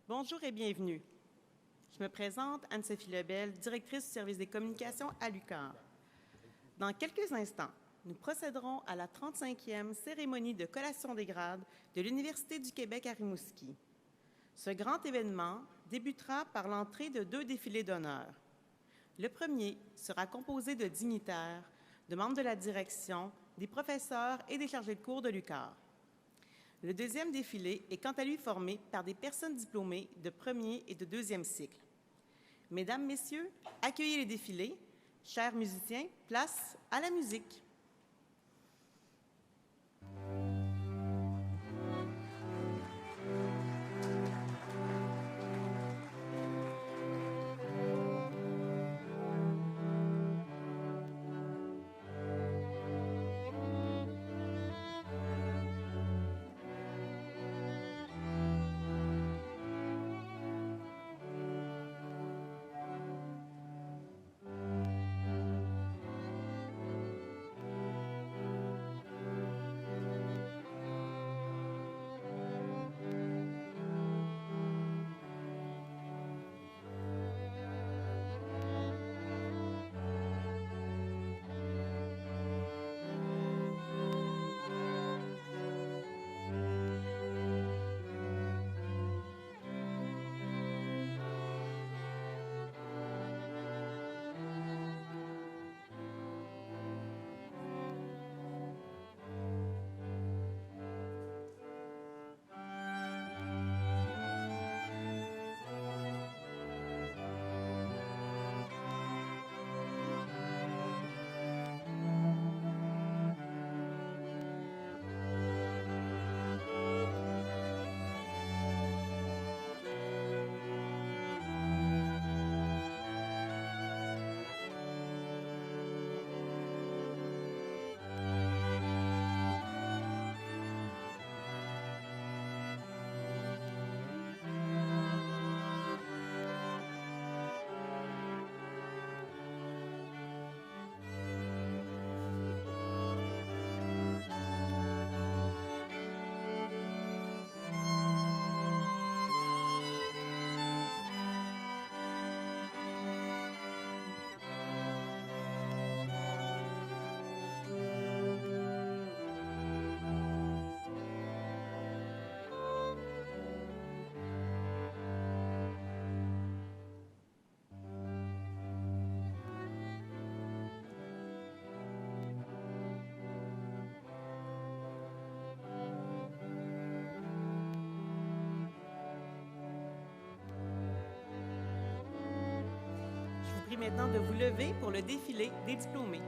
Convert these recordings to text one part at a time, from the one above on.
Bonjour et bienvenue. Je me présente, Anne-Sophie Lebel, directrice du service des communications à l'UQAR. Dans quelques instants, nous procéderons à la 35e cérémonie de collation des grades de l'Université du Québec à Rimouski. Ce grand événement débutera par l'entrée de 2 défilés d'honneur. Le premier sera composé de dignitaires, de membres de la direction, des professeurs et des chargés de cours de l'UQAR. Le deuxième défilé est quant à lui formé par des personnes diplômées de premier et de deuxième cycle. Mesdames, Messieurs, accueillez les défilés. Chers musiciens, place à la musique. Je vous prie maintenant de vous lever pour le défilé des diplômés.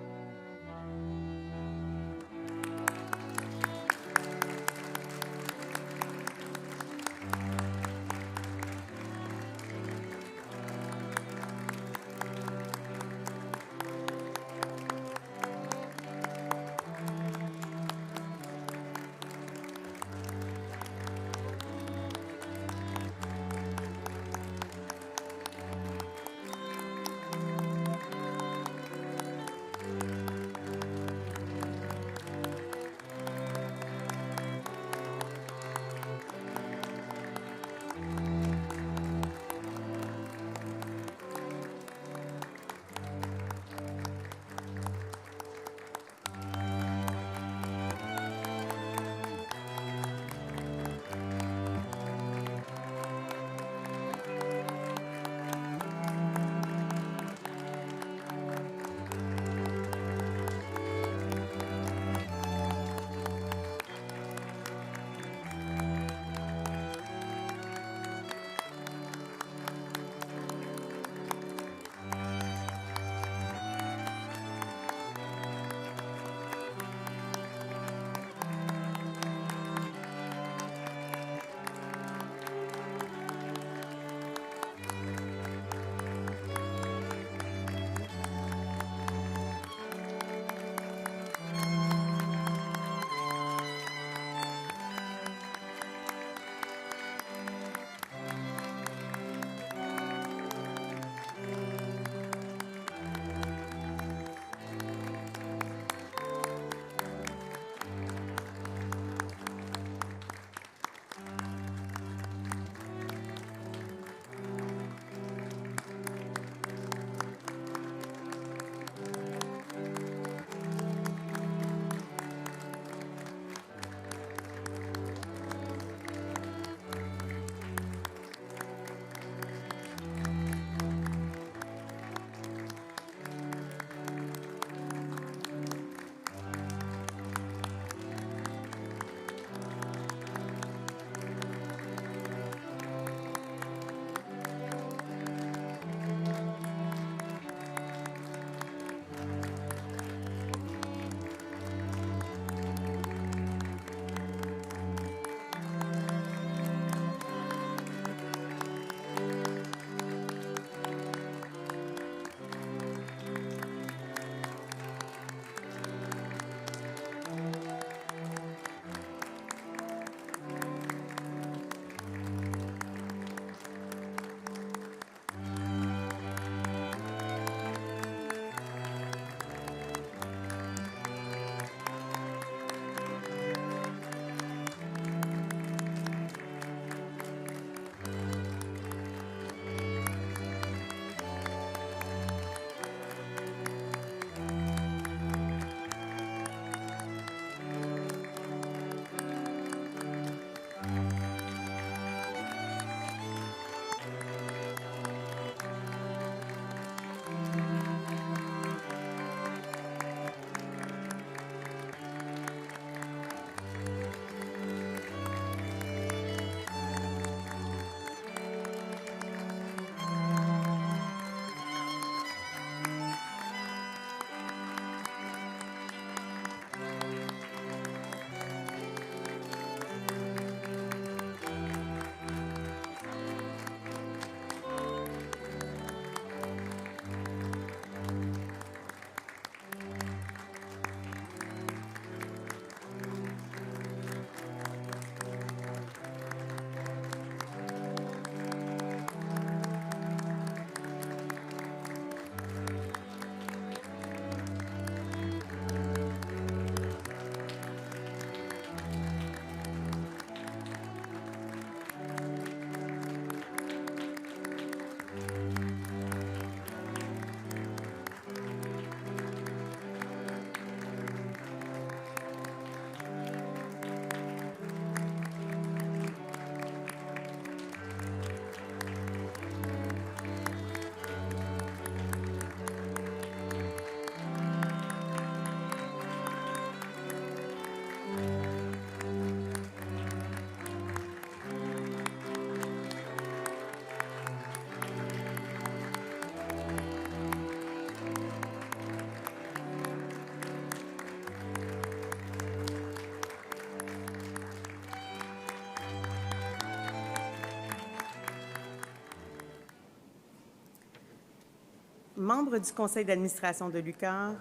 membres du conseil d'administration de l'UQAR,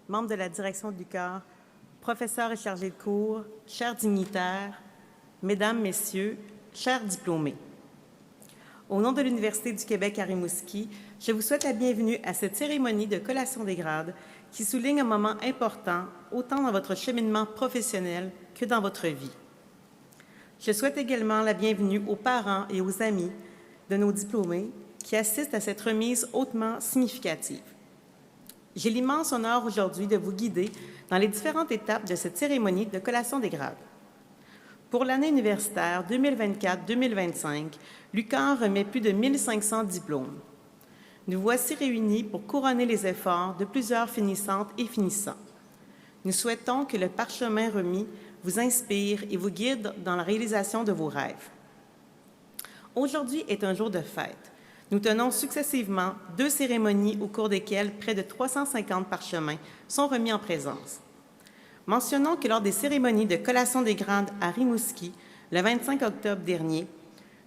membres de la direction de l'UQAR, professeurs et chargés de cours, chers dignitaires, mesdames, messieurs, chers diplômés. Au nom de l'Université du Québec à Rimouski, je vous souhaite la bienvenue à cette cérémonie de collation des grades qui souligne un moment important autant dans votre cheminement professionnel que dans votre vie. Je souhaite également la bienvenue aux parents et aux amis de nos diplômés qui assistent à cette remise hautement significative. J'ai l'immense honneur aujourd'hui de vous guider dans les différentes étapes de cette cérémonie de collation des grades. Pour l'année universitaire 2024-2025, l'UQAR remet plus de 1500 diplômes. Nous voici réunis pour couronner les efforts de plusieurs finissantes et finissants. Nous souhaitons que le parchemin remis vous inspire et vous guide dans la réalisation de vos rêves. Aujourd'hui est un jour de fête. Nous tenons successivement 2 cérémonies au cours desquelles près de 350 parchemins sont remis en présence. Mentionnons que lors des cérémonies de collation des grades à Rimouski, le 25 octobre dernier,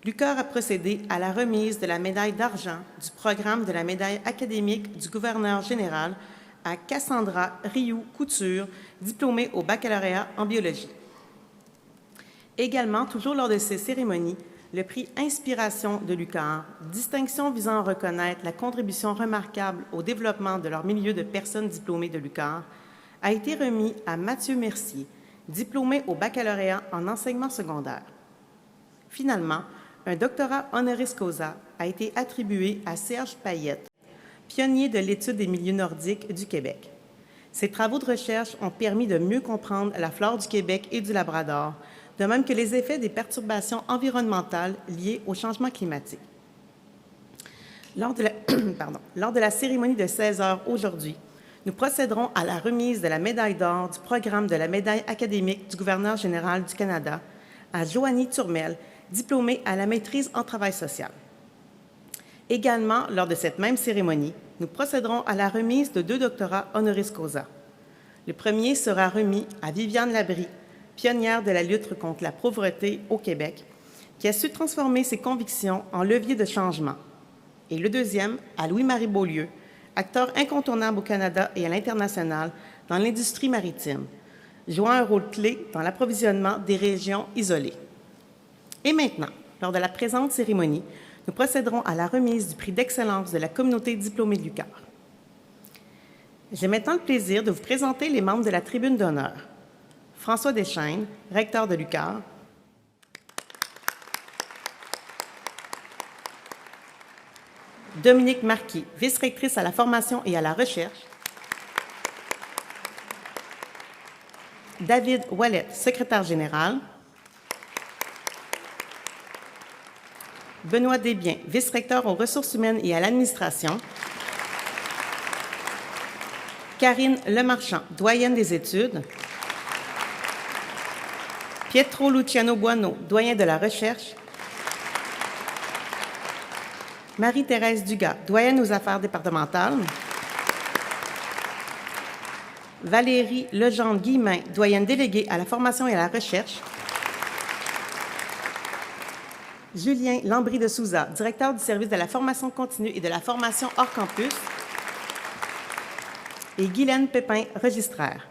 l'UQAR a procédé à la remise de la médaille d'argent du programme de la médaille académique du gouverneur général à Cassandra Rioux-Couture, diplômée au baccalauréat en biologie. Également, toujours lors de ces cérémonies, le prix Inspiration de l'UQAR, distinction visant à reconnaître la contribution remarquable au développement de leur milieu de personnes diplômées de l'UQAR, a été remis à Mathieu Mercier, diplômé au baccalauréat en enseignement secondaire. Finalement, un doctorat honoris causa a été attribué à Serge Payette, pionnier de l'étude des milieux nordiques du Québec. Ses travaux de recherche ont permis de mieux comprendre la flore du Québec et du Labrador, de même que les effets des perturbations environnementales liées au changement climatique. Lors de la cérémonie de 16 heures aujourd'hui, nous procéderons à la remise de la médaille d'or du programme de la médaille académique du gouverneur général du Canada à Joanie Turmel, diplômée à la maîtrise en travail social. Également, lors de cette même cérémonie, nous procéderons à la remise de 2 doctorats honoris causa. Le premier sera remis à Viviane Labrie, pionnière de la lutte contre la pauvreté au Québec, qui a su transformer ses convictions en levier de changement. Et le deuxième à Louis-Marie Beaulieu, acteur incontournable au Canada et à l'international dans l'industrie maritime, jouant un rôle clé dans l'approvisionnement des régions isolées. Et maintenant, lors de la présente cérémonie, nous procéderons à la remise du prix d'excellence de la communauté diplômée de l'UQAR. J'ai maintenant le plaisir de vous présenter les membres de la tribune d'honneur. François Deschaines, recteur de l'UQAR. Dominique Marquis, vice-rectrice à la formation et à la recherche. David Ouellet, secrétaire général. Benoît Desbiens, vice-recteur aux ressources humaines et à l'administration. Karine Lemarchand, doyenne des études. Pietro Luciano Buono, doyen de la recherche. Marie-Thérèse Dugas, doyenne aux affaires départementales. Valérie Legendre-Guillemin, doyenne déléguée à la formation et à la recherche. Julien Lambry de Souza, directeur du service de la formation continue et de la formation hors campus. Et Guylaine Pépin, registraire.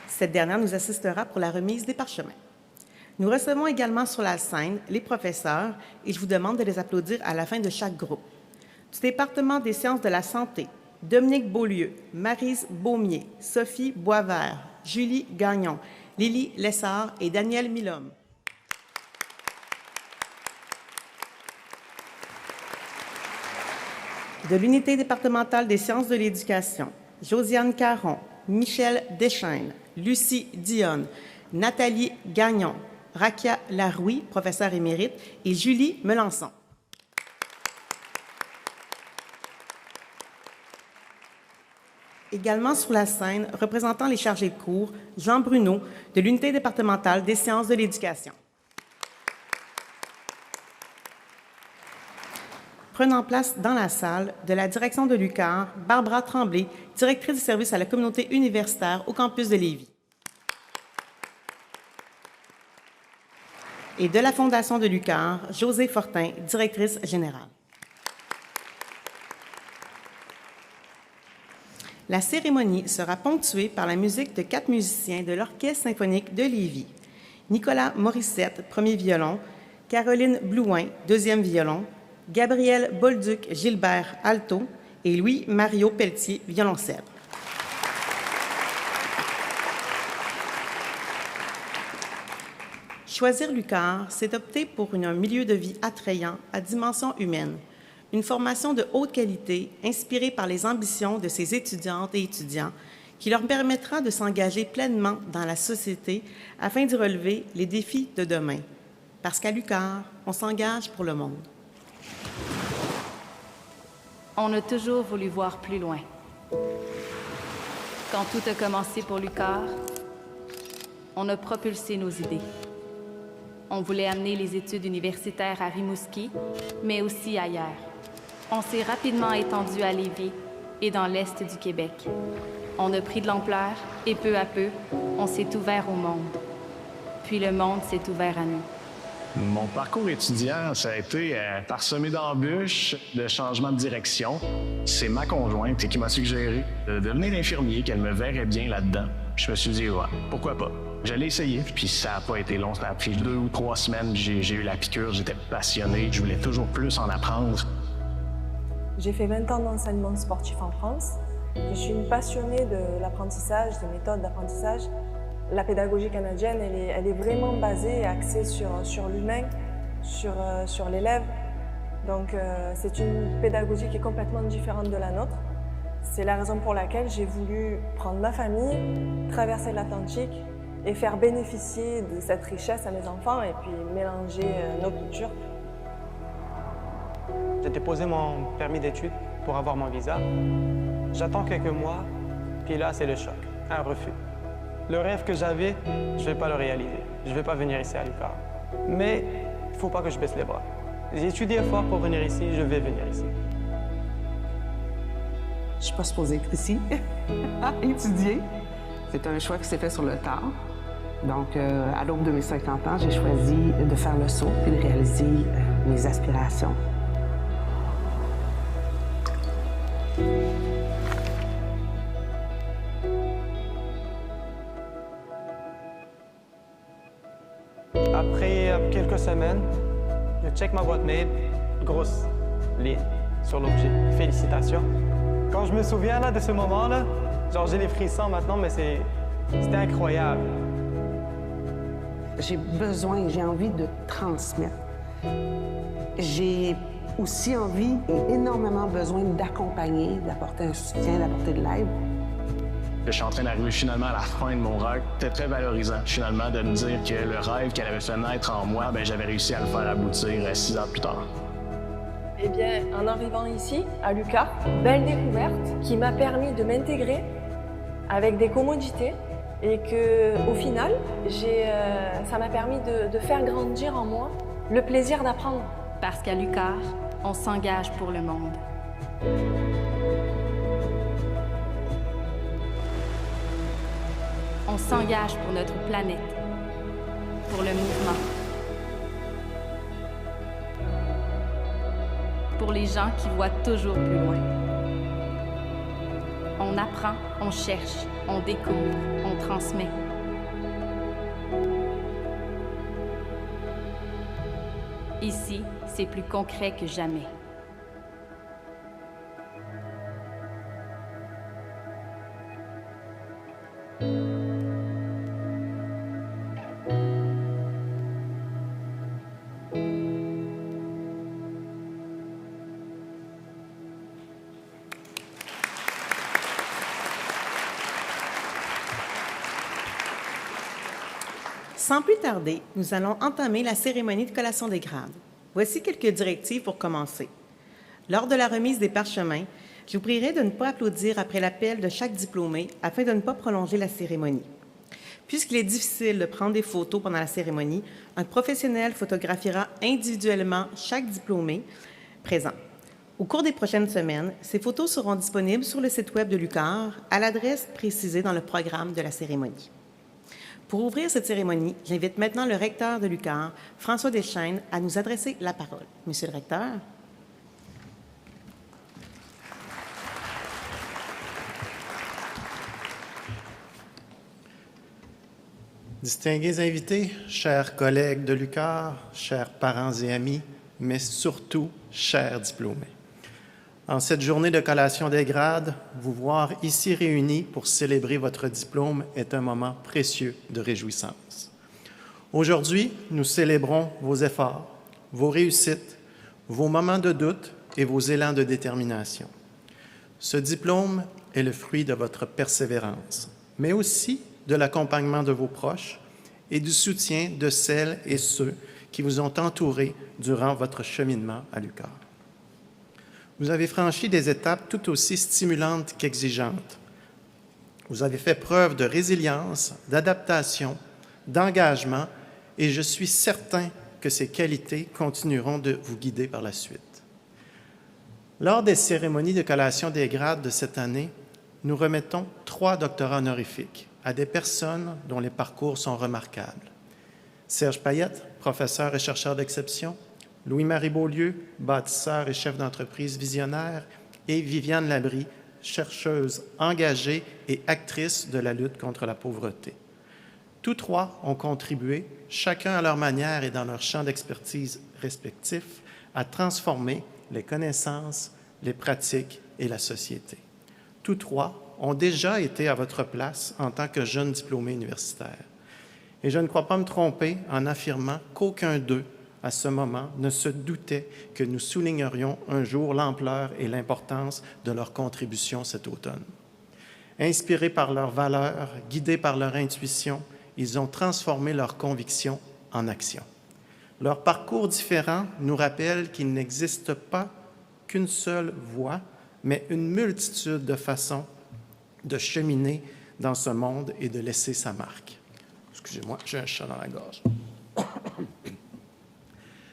Cette dernière nous assistera pour la remise des parchemins. Nous recevons également sur la scène les professeurs et je vous demande de les applaudir à la fin de chaque groupe. Du département des sciences de la santé, Dominique Beaulieu, Maryse Beaumier, Sophie Boisvert, Julie Gagnon, Lily Lessard et Daniel Milhomme. De l'unité départementale des sciences de l'éducation, Josiane Caron, Michel Deschaines, Lucie Dionne, Nathalie Gagnon, Rakia Larouille, professeure émérite, et Julie Melançon. Également sur la scène, représentant les chargés de cours, Jean Bruno, de l'unité départementale des sciences de l'éducation. Prenant place dans la salle de la direction de l'UQAR, Barbara Tremblay, directrice du service à la communauté universitaire au campus de Lévis. Et de la Fondation de l'UQAR, Josée Fortin, directrice générale. La cérémonie sera ponctuée par la musique de 4 musiciens de l'Orchestre symphonique de Lévis. Nicolas Morissette, premier violon, Caroline Blouin, deuxième violon, Gabriel Bolduc-Gilbert, alto, et Louis-Mario Pelletier, violoncelle. Choisir l'UQAR, c'est opter pour un milieu de vie attrayant à dimension humaine, une formation de haute qualité inspirée par les ambitions de ses étudiantes et étudiants qui leur permettra de s'engager pleinement dans la société afin de relever les défis de demain. Parce qu'à l'UQAR, on s'engage pour le monde. On a toujours voulu voir plus loin. Quand tout a commencé pour l'UQAR, on a propulsé nos idées. On voulait amener les études universitaires à Rimouski, mais aussi ailleurs. On s'est rapidement étendu à Lévis et dans l'Est du Québec. On a pris de l'ampleur et peu à peu, on s'est ouvert au monde. Puis le monde s'est ouvert à nous. Mon parcours étudiant, ça a été parsemé d'embûches, de changements de direction. C'est ma conjointe qui m'a suggéré de devenir infirmier, qu'elle me verrait bien là-dedans. Je me suis dit, ouais, pourquoi pas? Je l'ai essayé, puis ça n'a pas été long. Ça a pris 2 ou 3 semaines, j'ai eu la piqûre, j'étais passionné, je voulais toujours plus en apprendre. J'ai fait 20 ans d'enseignement sportif en France. Je suis une passionnée de l'apprentissage, des méthodes d'apprentissage. La pédagogie canadienne, elle est vraiment basée et axée sur l'humain, sur l'élève. Donc c'est une pédagogie qui est complètement différente de la nôtre. C'est la raison pour laquelle j'ai voulu prendre ma famille, traverser l'Atlantique et faire bénéficier de cette richesse à mes enfants et puis mélanger nos cultures. J'ai déposé mon permis d'études pour avoir mon visa. J'attends quelques mois, puis là, c'est le choc, un refus. Le rêve que j'avais, je ne vais pas le réaliser. Je ne vais pas venir ici à l'UQAR. Mais il ne faut pas que je baisse les bras. J'ai étudié fort pour venir ici, je vais venir ici. Je ne suis pas supposée être ici, à étudier. C'est un choix qui s'est fait sur le tard. Donc, à l'aube de mes 50 ans, j'ai choisi de faire le saut et de réaliser mes aspirations. Après quelques semaines, je check ma boîte mail, grosse ligne sur l'objet. Félicitations. Quand je me souviens là, de ce moment-là, genre j'ai les frissons maintenant, mais c'était incroyable. J'ai besoin, j'ai envie de transmettre. J'ai aussi envie et énormément besoin d'accompagner, d'apporter un soutien, d'apporter de l'aide. Je suis en train d'arriver finalement à la fin de mon rêve. C'était très valorisant, finalement, de me dire que le rêve qu'elle avait fait naître en moi, j'avais réussi à le faire aboutir 6 ans plus tard. Eh bien, en arrivant ici, à l'UQAR, belle découverte qui m'a permis de m'intégrer avec des commodités et qu'au final, ça m'a permis de faire grandir en moi le plaisir d'apprendre. Parce qu'à l'UQAR, on s'engage pour le monde. On s'engage pour notre planète, pour le mouvement, pour les gens qui voient toujours plus loin. On apprend, on cherche, on découvre, on transmet. Ici, c'est plus concret que jamais. Sans plus tarder, nous allons entamer la cérémonie de collation des grades. Voici quelques directives pour commencer. Lors de la remise des parchemins, je vous prierai de ne pas applaudir après l'appel de chaque diplômé afin de ne pas prolonger la cérémonie. Puisqu'il est difficile de prendre des photos pendant la cérémonie, un professionnel photographiera individuellement chaque diplômé présent. Au cours des prochaines semaines, ces photos seront disponibles sur le site web de l'UQAR à l'adresse précisée dans le programme de la cérémonie. Pour ouvrir cette cérémonie, j'invite maintenant le recteur de l'UQAR, François Deschênes, à nous adresser la parole. Monsieur le recteur. Distingués invités, chers collègues de l'UQAR, chers parents et amis, mais surtout chers diplômés. En cette journée de collation des grades, vous voir ici réunis pour célébrer votre diplôme est un moment précieux de réjouissance. Aujourd'hui, nous célébrons vos efforts, vos réussites, vos moments de doute et vos élans de détermination. Ce diplôme est le fruit de votre persévérance, mais aussi de l'accompagnement de vos proches et du soutien de celles et ceux qui vous ont entouré durant votre cheminement à l'UQAR. Vous avez franchi des étapes tout aussi stimulantes qu'exigeantes. Vous avez fait preuve de résilience, d'adaptation, d'engagement, et je suis certain que ces qualités continueront de vous guider par la suite. Lors des cérémonies de collation des grades de cette année, nous remettons 3 doctorats honorifiques à des personnes dont les parcours sont remarquables. Serge Payette, professeur et chercheur d'exception, Louis-Marie Beaulieu, bâtisseur et chef d'entreprise visionnaire, et Viviane Labrie, chercheuse engagée et actrice de la lutte contre la pauvreté. Tous 3 ont contribué, chacun à leur manière et dans leur champ d'expertise respectifs, à transformer les connaissances, les pratiques et la société. Tous 3 ont déjà été à votre place en tant que jeunes diplômés universitaires. Et je ne crois pas me tromper en affirmant qu'aucun d'eux, à ce moment, ne se doutait que nous soulignerions un jour l'ampleur et l'importance de leur contribution cet automne. Inspirés par leurs valeurs, guidés par leur intuition, ils ont transformé leurs convictions en action. Leur parcours différent nous rappelle qu'il n'existe pas qu'une seule voie, mais une multitude de façons de cheminer dans ce monde et de laisser sa marque. Excusez-moi, j'ai un chat dans la gorge.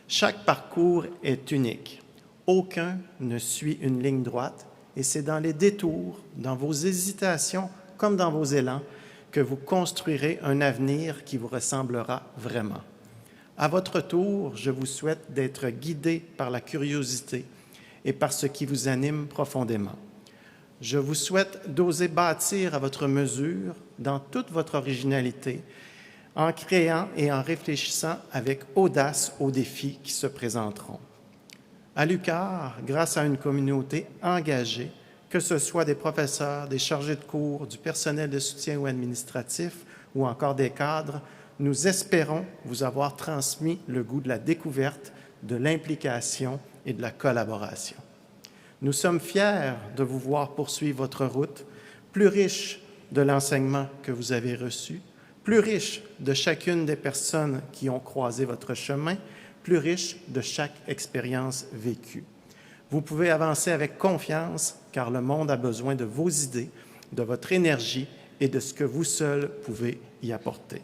Chaque parcours est unique. Aucun ne suit une ligne droite et c'est dans les détours, dans vos hésitations comme dans vos élans, que vous construirez un avenir qui vous ressemblera vraiment. À votre tour, je vous souhaite d'être guidé par la curiosité et par ce qui vous anime profondément. Je vous souhaite d'oser bâtir à votre mesure, dans toute votre originalité, en créant et en réfléchissant avec audace aux défis qui se présenteront. À l'UQAR, grâce à une communauté engagée, que ce soit des professeurs, des chargés de cours, du personnel de soutien ou administratif, ou encore des cadres, nous espérons vous avoir transmis le goût de la découverte, de l'implication et de la collaboration. Nous sommes fiers de vous voir poursuivre votre route, plus riche de l'enseignement que vous avez reçu, plus riche de chacune des personnes qui ont croisé votre chemin, plus riche de chaque expérience vécue. Vous pouvez avancer avec confiance, car le monde a besoin de vos idées, de votre énergie et de ce que vous seuls pouvez y apporter.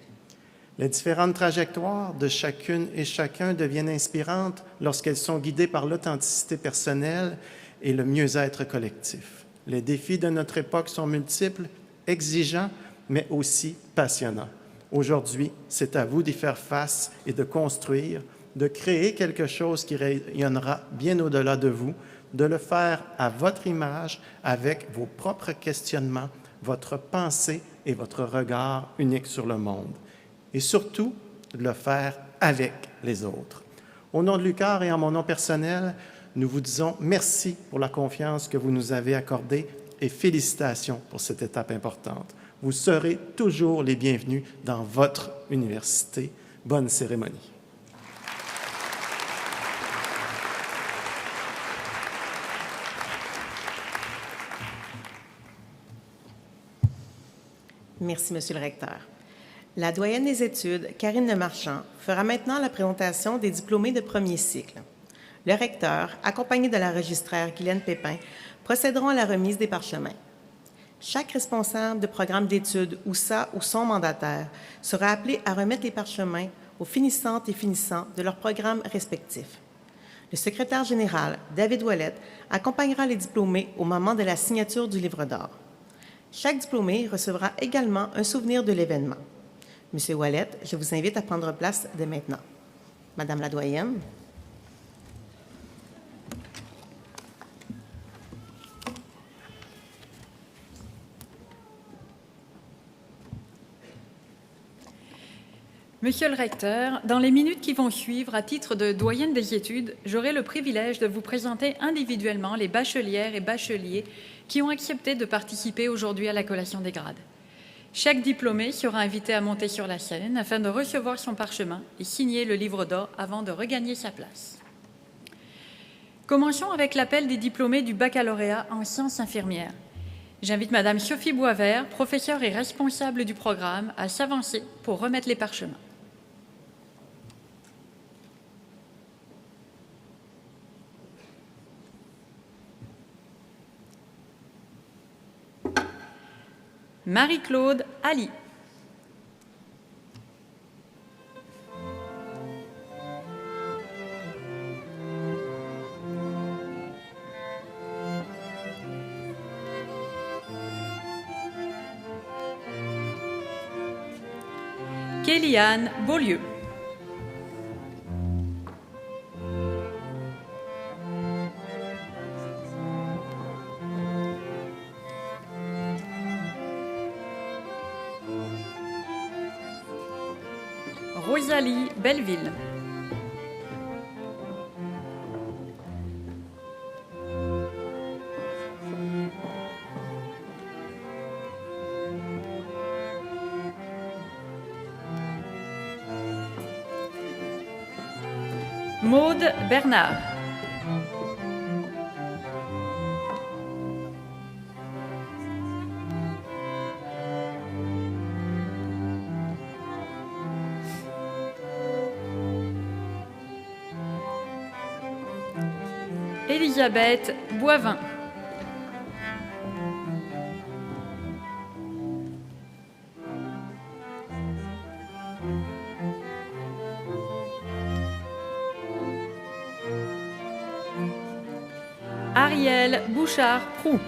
Les différentes trajectoires de chacune et chacun deviennent inspirantes lorsqu'elles sont guidées par l'authenticité personnelle et le mieux-être collectif. Les défis de notre époque sont multiples, exigeants, mais aussi passionnants. Aujourd'hui, c'est à vous d'y faire face et de construire, de créer quelque chose qui rayonnera bien au-delà de vous, de le faire à votre image, avec vos propres questionnements, votre pensée et votre regard unique sur le monde. Et surtout, de le faire avec les autres. Au nom de l'UQAR et en mon nom personnel, nous vous disons merci pour la confiance que vous nous avez accordée et félicitations pour cette étape importante. Vous serez toujours les bienvenus dans votre université. Bonne cérémonie. Merci, Monsieur le recteur. La doyenne des études, Karine Lemarchand, fera maintenant la présentation des diplômés de premier cycle. Le recteur, accompagné de la registraire Guylaine Pépin, procéderont à la remise des parchemins. Chaque responsable de programme d'études ou sa ou son mandataire sera appelé à remettre les parchemins aux finissantes et finissants de leurs programmes respectifs. Le secrétaire général, David Ouellette, accompagnera les diplômés au moment de la signature du livre d'or. Chaque diplômé recevra également un souvenir de l'événement. Monsieur Ouellette, je vous invite à prendre place dès maintenant. Madame la doyenne. Monsieur le recteur, dans les minutes qui vont suivre, à titre de doyenne des études, j'aurai le privilège de vous présenter individuellement les bachelières et bacheliers qui ont accepté de participer aujourd'hui à la collation des grades. Chaque diplômé sera invité à monter sur la scène afin de recevoir son parchemin et signer le livre d'or avant de regagner sa place. Commençons avec l'appel des diplômés du baccalauréat en sciences infirmières. J'invite Madame Sophie Boisvert, professeure et responsable du programme, à s'avancer pour remettre les parchemins. Marie-Claude Ali. Kéliane Beaulieu. Rosalie Belleville. Maude Bernard. Elisabeth Boivin. Ariel Bouchard-Proux.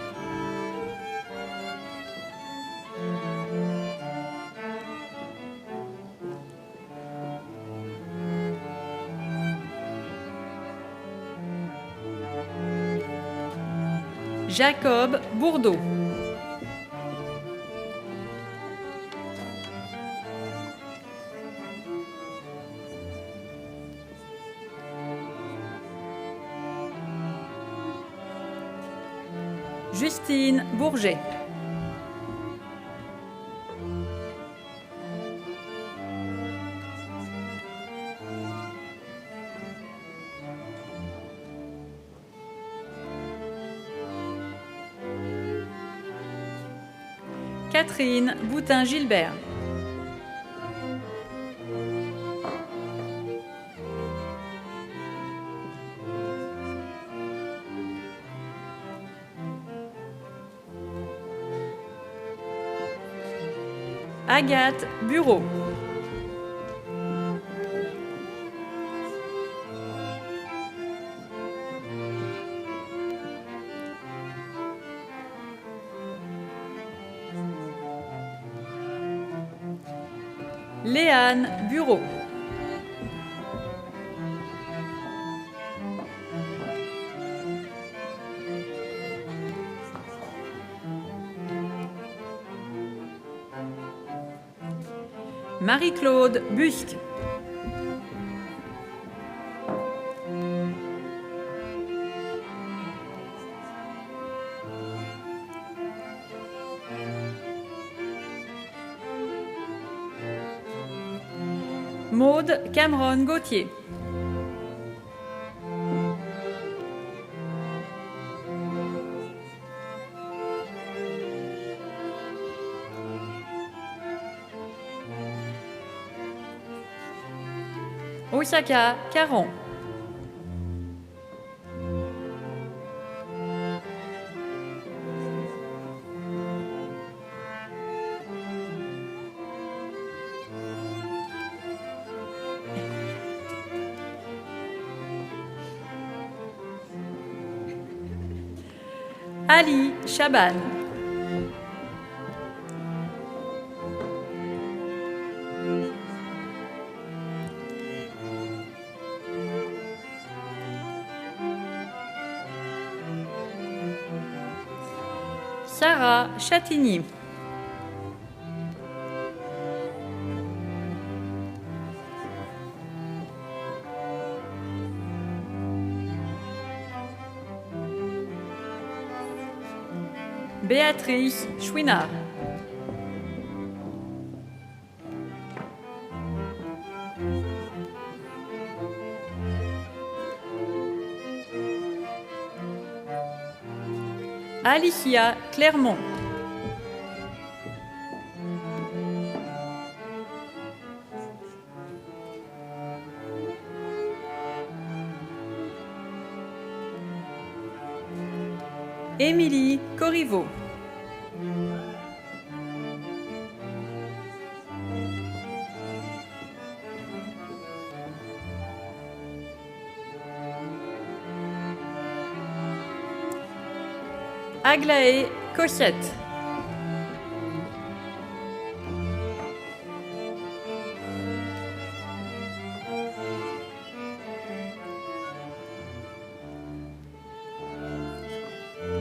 Jacob Bourdeau. Justine Bourget. Catherine Boutin-Gilbert. Agathe Bureau. Léane Bureau. Marie-Claude Busque. Maude Cameron Gauthier. Osaka Caron. Ali Chaban. Sarah Chatigny. Béatrice Chouinard. Alicia Clermont. Émilie Corriveau. Aglaé Cossette.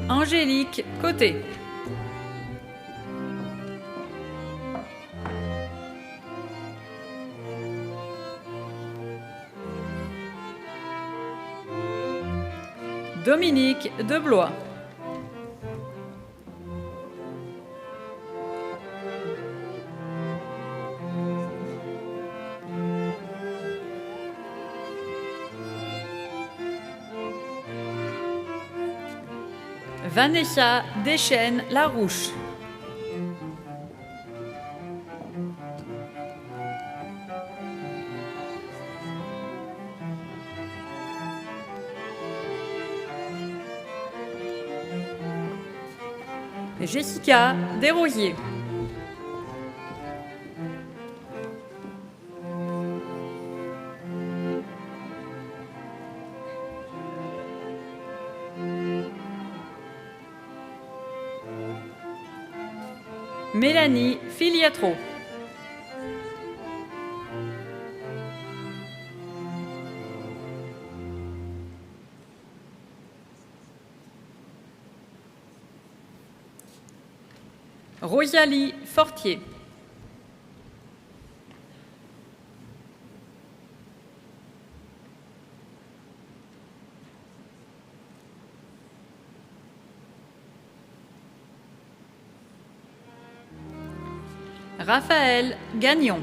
Angélique Côté. Dominique Deblois. Vanessa Deschênes-Larouche. Jessica Desrosiers. Mélanie Filiatro. Rosalie Fortier. Raphaël Gagnon.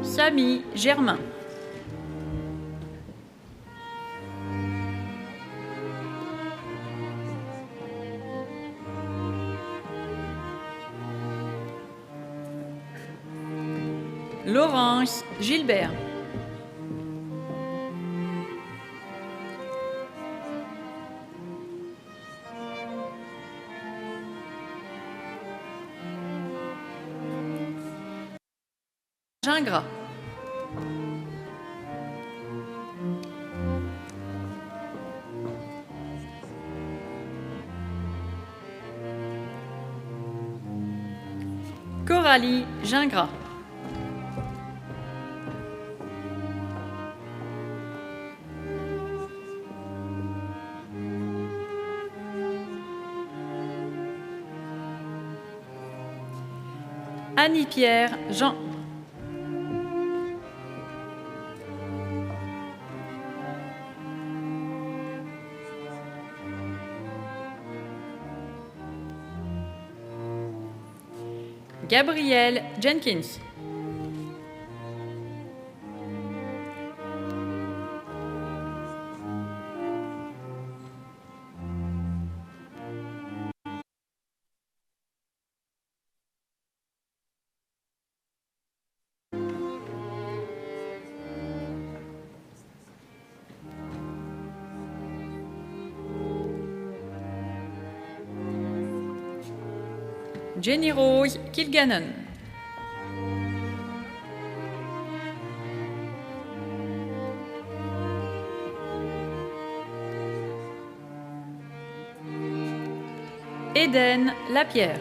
Samy Germain. Laurence Gilbert. Gingras. Coralie Gingras. Annie-Pierre Jean. Gabrielle Jenkins. Jenny Rose Kilgannon. Eden Lapierre.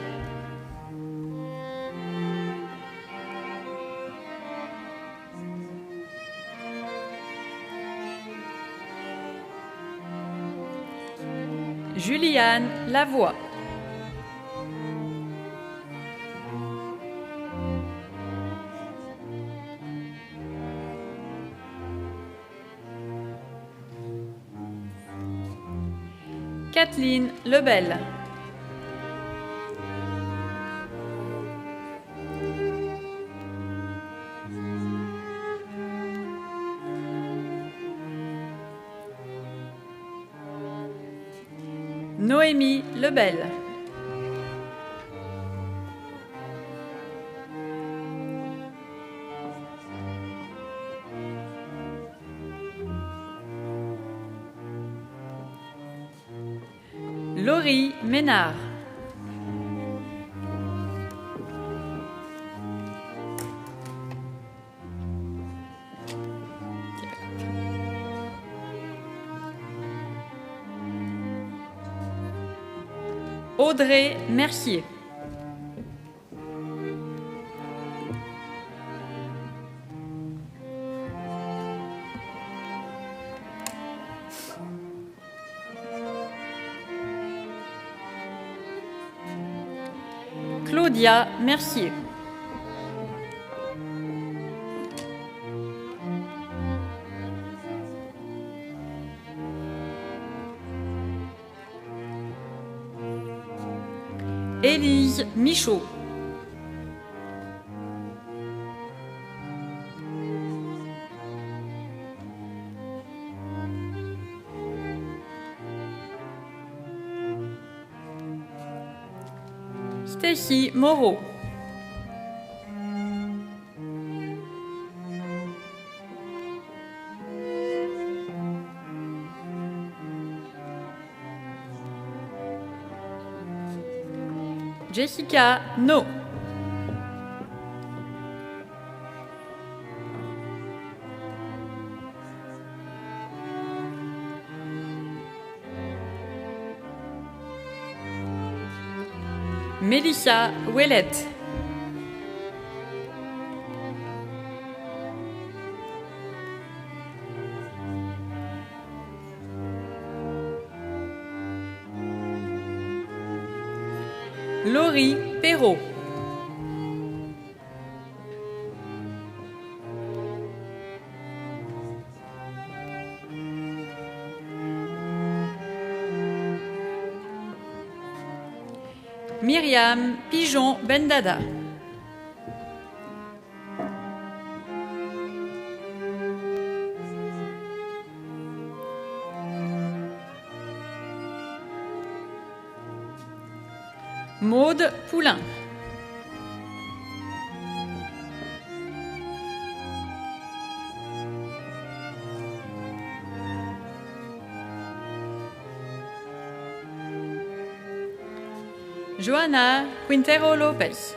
Juliane Lavoie. Kathleen Lebel. Noémie Lebel. Laurie Ménard. Audrey Mercier. Claudia Mercier. Élise Michaud. Stacy Moreau. Jessica No. Melissa Ouellette. Laurie Perrault. Myriam Pigeon Bendada. Maude Poulain. Johanna Quintero Lopez.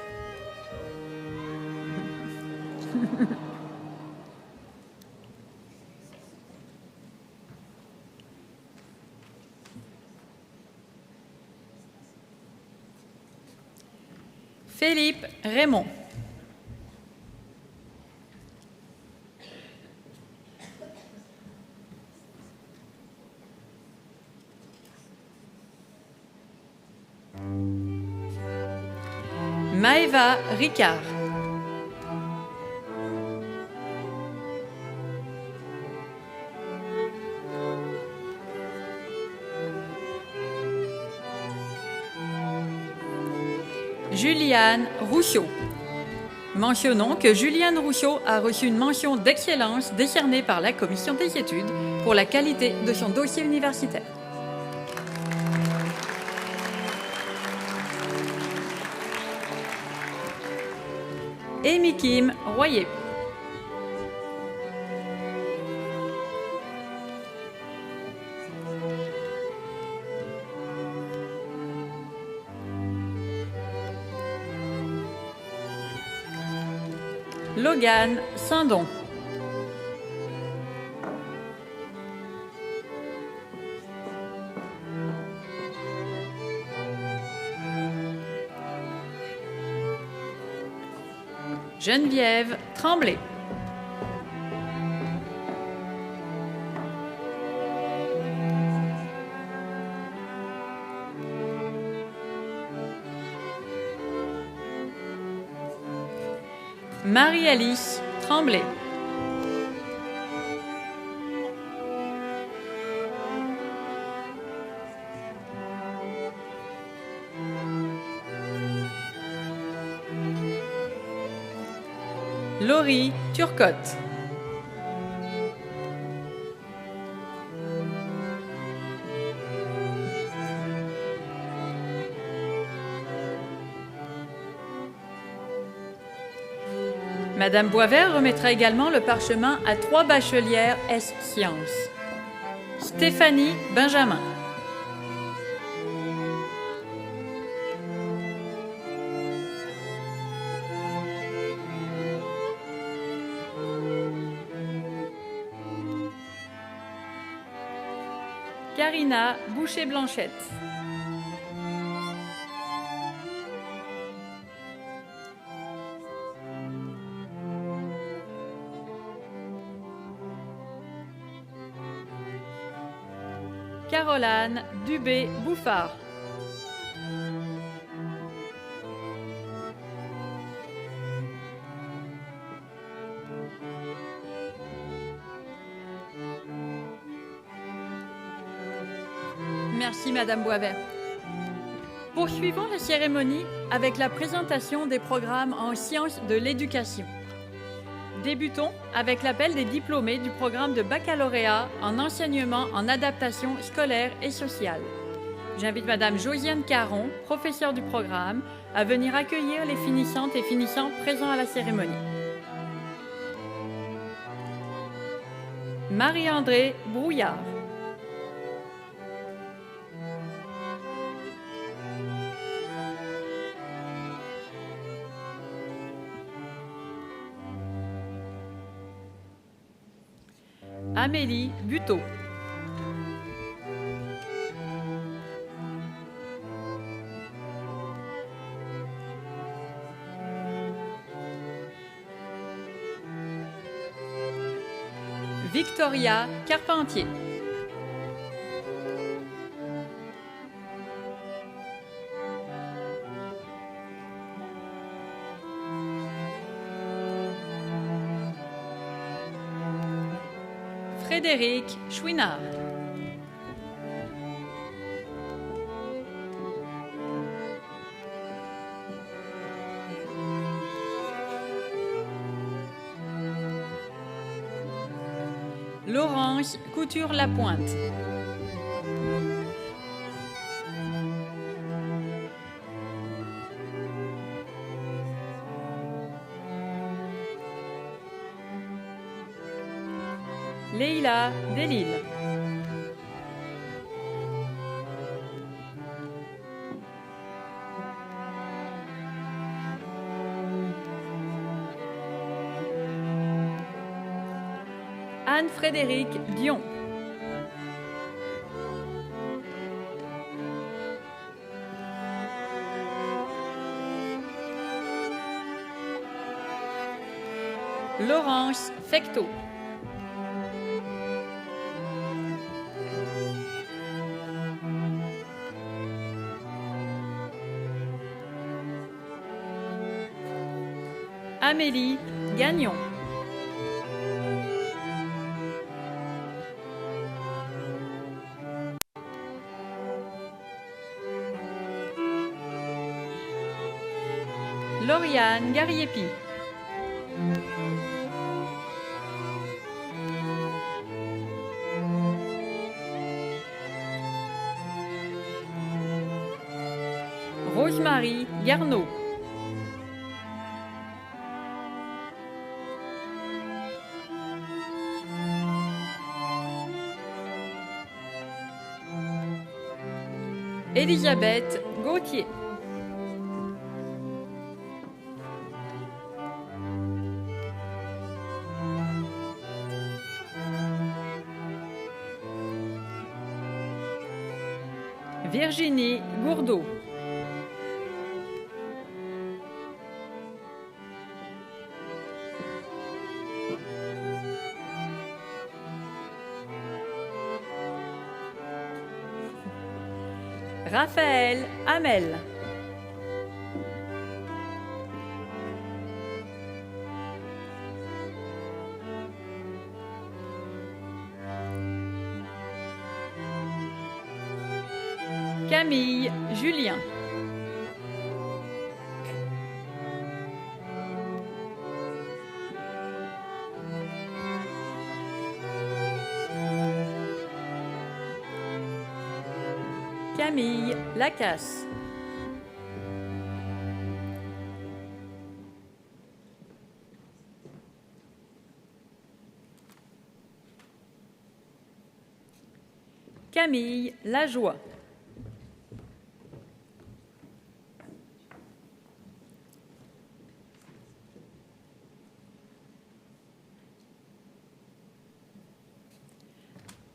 Philippe Raymond. Maëva Ricard. Juliane Rousseau. Mentionnons que Juliane Rousseau a reçu une mention d'excellence décernée par la Commission des études pour la qualité de son dossier universitaire. Amy Kim Royer. Logan Sindon. Geneviève Tremblay. Marie-Alice Tremblay. Laurie Turcotte. Madame Boisvert remettra également le parchemin à 3 bachelières S-Sciences. Stéphanie Benjamin. Karina Boucher-Blanchette. Caroline Dubé-Bouffard. Merci Madame Boisvert. Poursuivons la cérémonie avec la présentation des programmes en sciences de l'éducation. Débutons avec l'appel des diplômés du programme de baccalauréat en enseignement en adaptation scolaire et sociale. J'invite Madame Josiane Caron, professeure du programme, à venir accueillir les finissantes et finissants présents à la cérémonie. Marie-André Brouillard. Amélie Buteau. Victoria Carpentier. Frédéric Chouinard. Laurence Couture-Lapointe. Leïla Delille. Anne-Frédéric Dion. Laurence Fecteau. Amélie Gagnon. Lauriane Gariepi. Rosemary Garneau. Elisabeth Gauthier. Virginie Gourdeau. Raphaël Hamel. Camille Julien. Camille Lacasse. Camille Lajoie.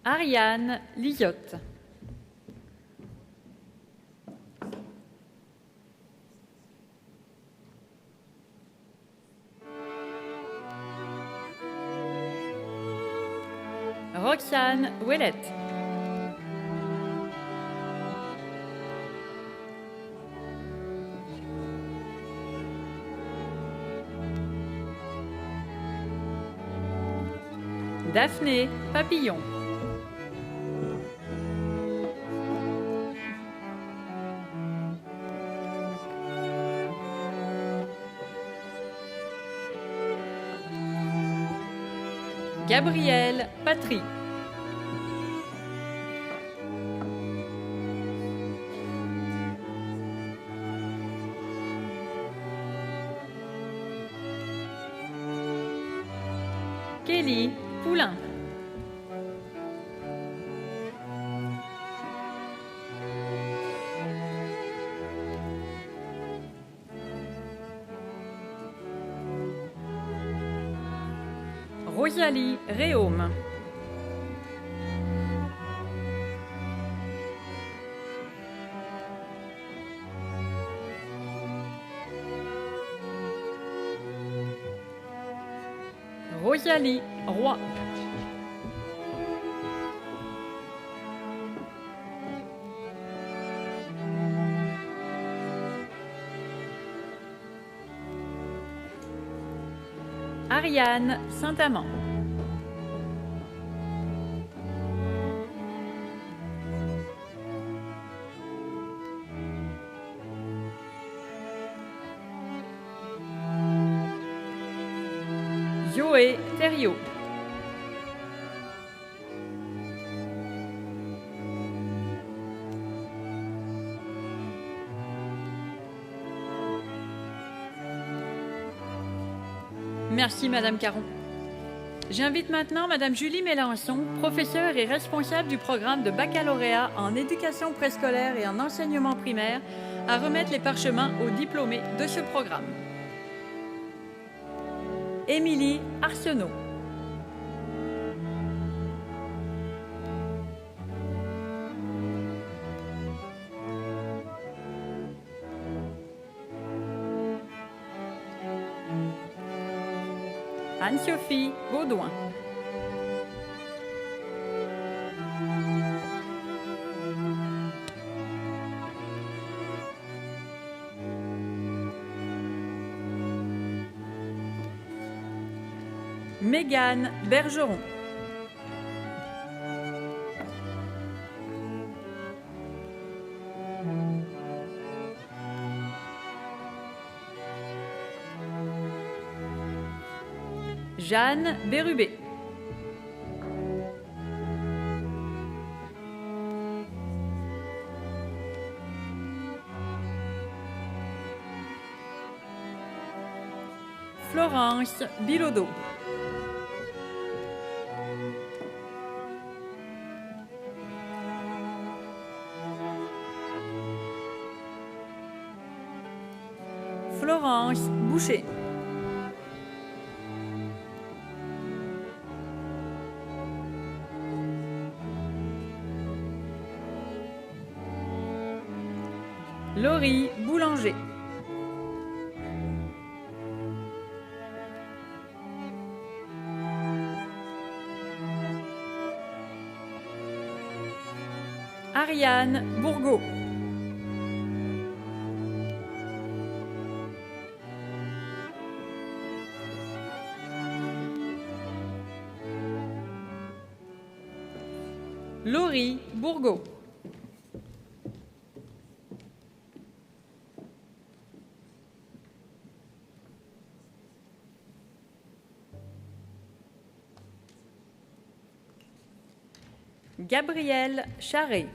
Ariane Liotte. Roxane Ouellette. Daphné Papillon. Gabrielle Patry. Kelly Poulain. Rosalie Réaume. Rosalie Roy. Ariane Saint-Amand. Zoé Thériault. Merci Madame Caron. J'invite maintenant Madame Julie Mélenchon, professeure et responsable du programme de baccalauréat en éducation préscolaire et en enseignement primaire, à remettre les parchemins aux diplômés de ce programme. Émilie Arsenault. Anne-Sophie Baudouin. Mégane Bergeron. Jeanne Bérubé. Florence Bilodeau. Florence Boucher. Laurie Boulanger. Ariane Bourgault. Laurie Bourgault. Gabrielle Charret.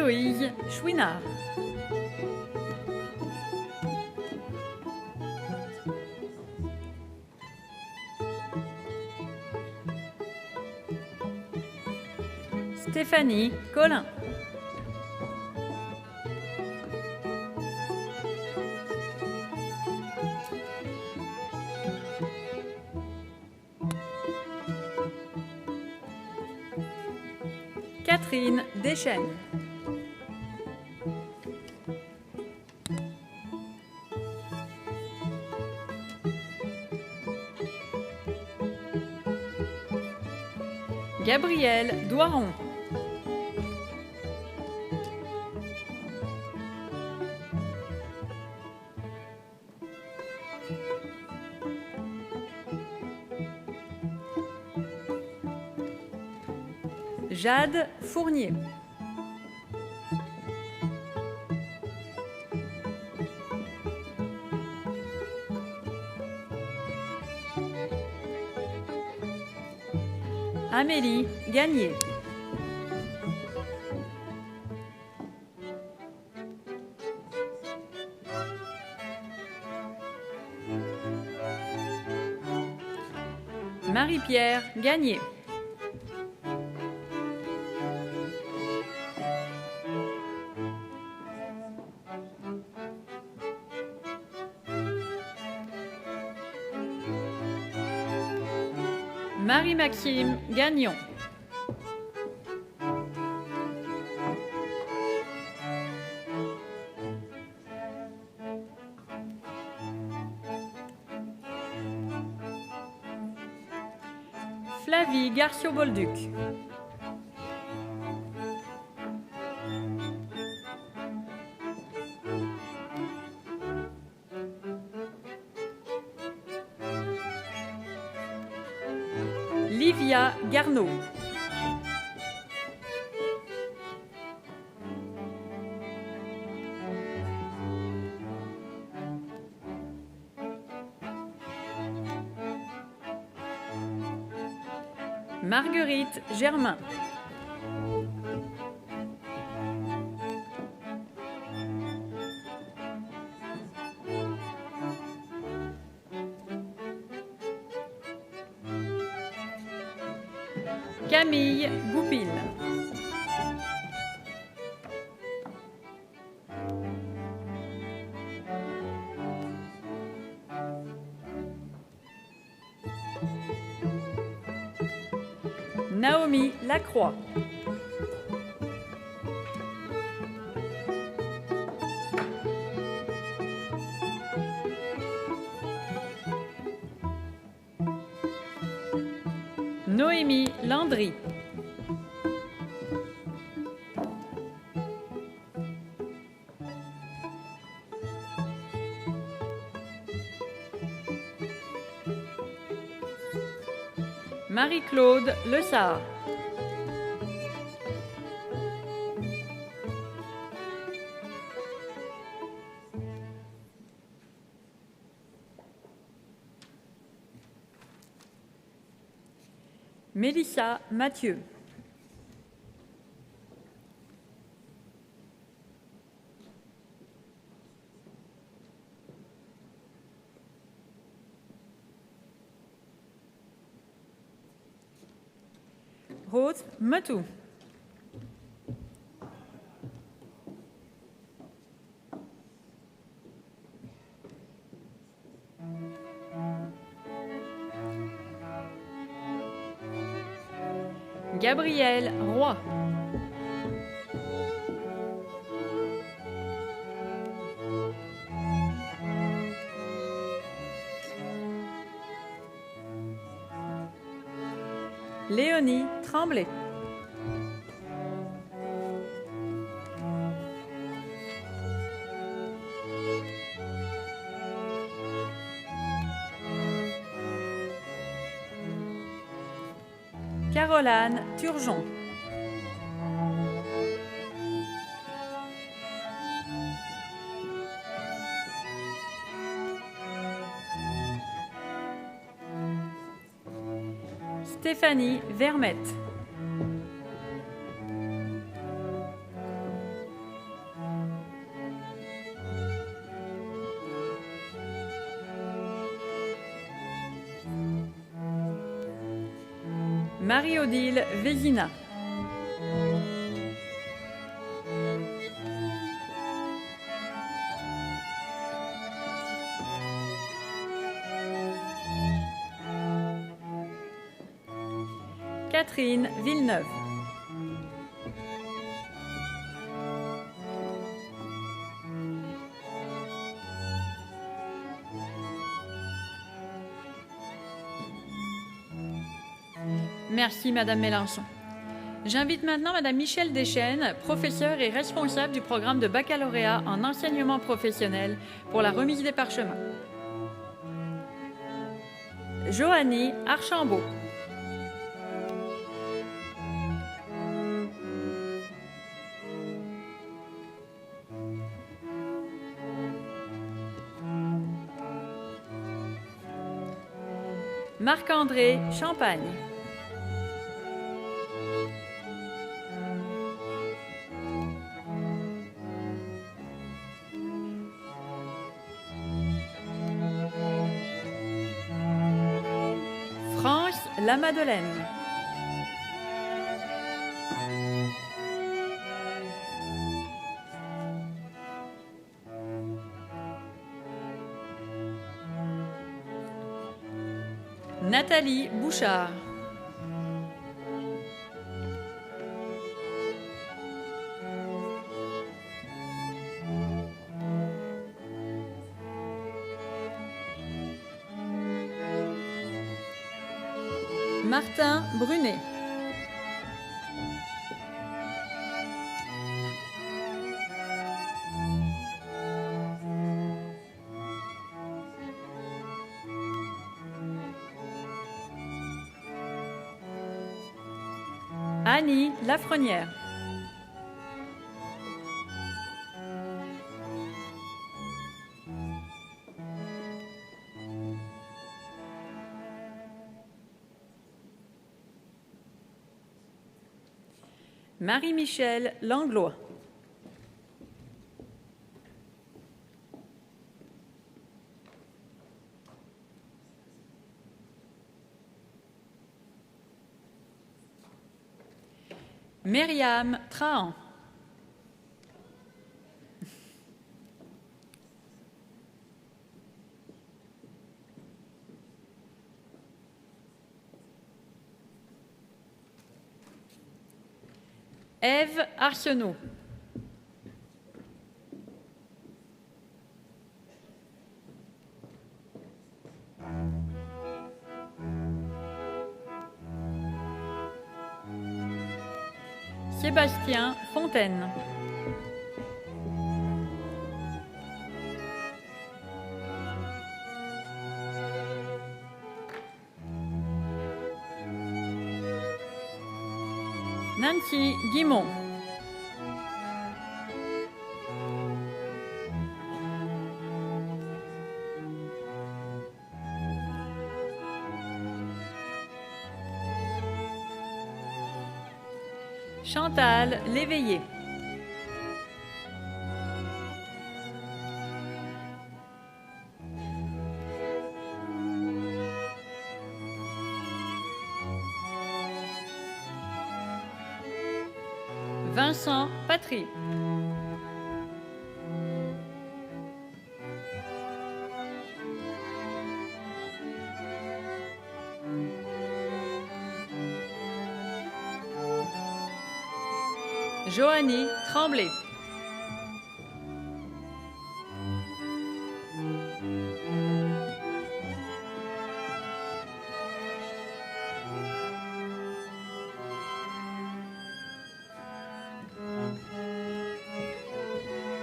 Héloïse Chouinard. Stéphanie Collin. Catherine Deschênes. Gabrielle Doiron. Jade Fournier. Amélie Gagné. Marie-Pierre Gagné. Marie-Maxime Gagnon. Flavie Garcio-Bolduc. Livia Garneau. Marguerite Germain. Camille Goupil. Naomi Lacroix. Noémie Landry. Marie-Claude Lessard. Mélissa Mathieu. Rose Matou. Gabriel Roy. Léonie Tremblay. Caroline Turgeon. Stéphanie Vermette. Marie-Odile Vézina. Catherine Villeneuve. Merci, Madame Mélenchon. J'invite maintenant Madame Michèle Deschênes, professeure et responsable du programme de baccalauréat en enseignement professionnel, pour la remise des parchemins. Joannie Archambault. Marc-André Champagne. France Lamadeleine. Nathalie Bouchard. Martin Brunet. Annie Lafrenière. Marie-Michel Langlois. Myriam Trahan. Ève Arsenault. Sébastien Fontaine. Nancy Guimont. Chantal Léveillé. Vincent Patry. Joannie Tremblay.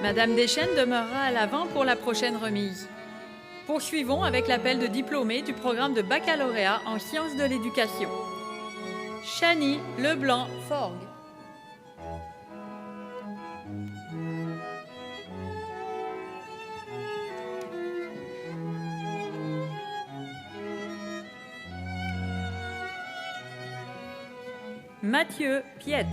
Madame Deschênes demeurera à l'avant pour la prochaine remise. Poursuivons avec l'appel de diplômés du programme de baccalauréat en sciences de l'éducation. Chanie Leblanc-Forgue. Mathieu Piette.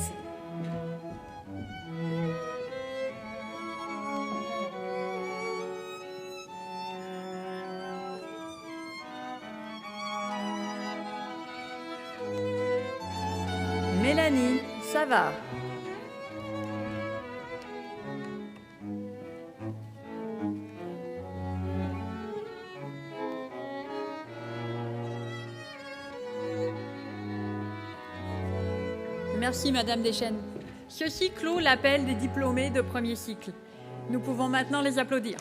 Mélanie, ça va? Merci, Madame Deschênes. Ceci clôt l'appel des diplômés de premier cycle. Nous pouvons maintenant les applaudir.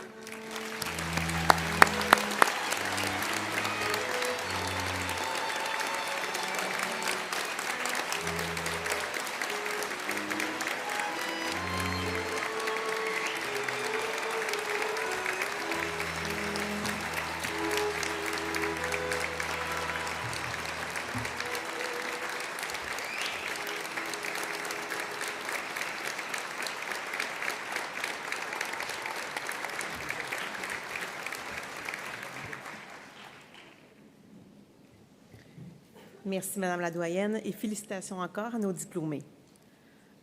Merci, Madame la doyenne, et félicitations encore à nos diplômés.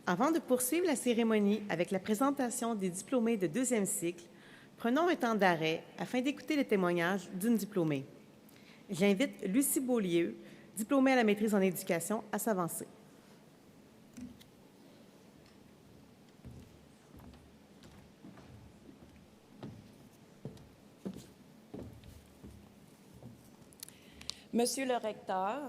Avant de poursuivre la cérémonie avec la présentation des diplômés de deuxième cycle, prenons un temps d'arrêt afin d'écouter le témoignage d'une diplômée. J'invite Lucie Beaulieu, diplômée à la maîtrise en éducation, à s'avancer. Monsieur le recteur,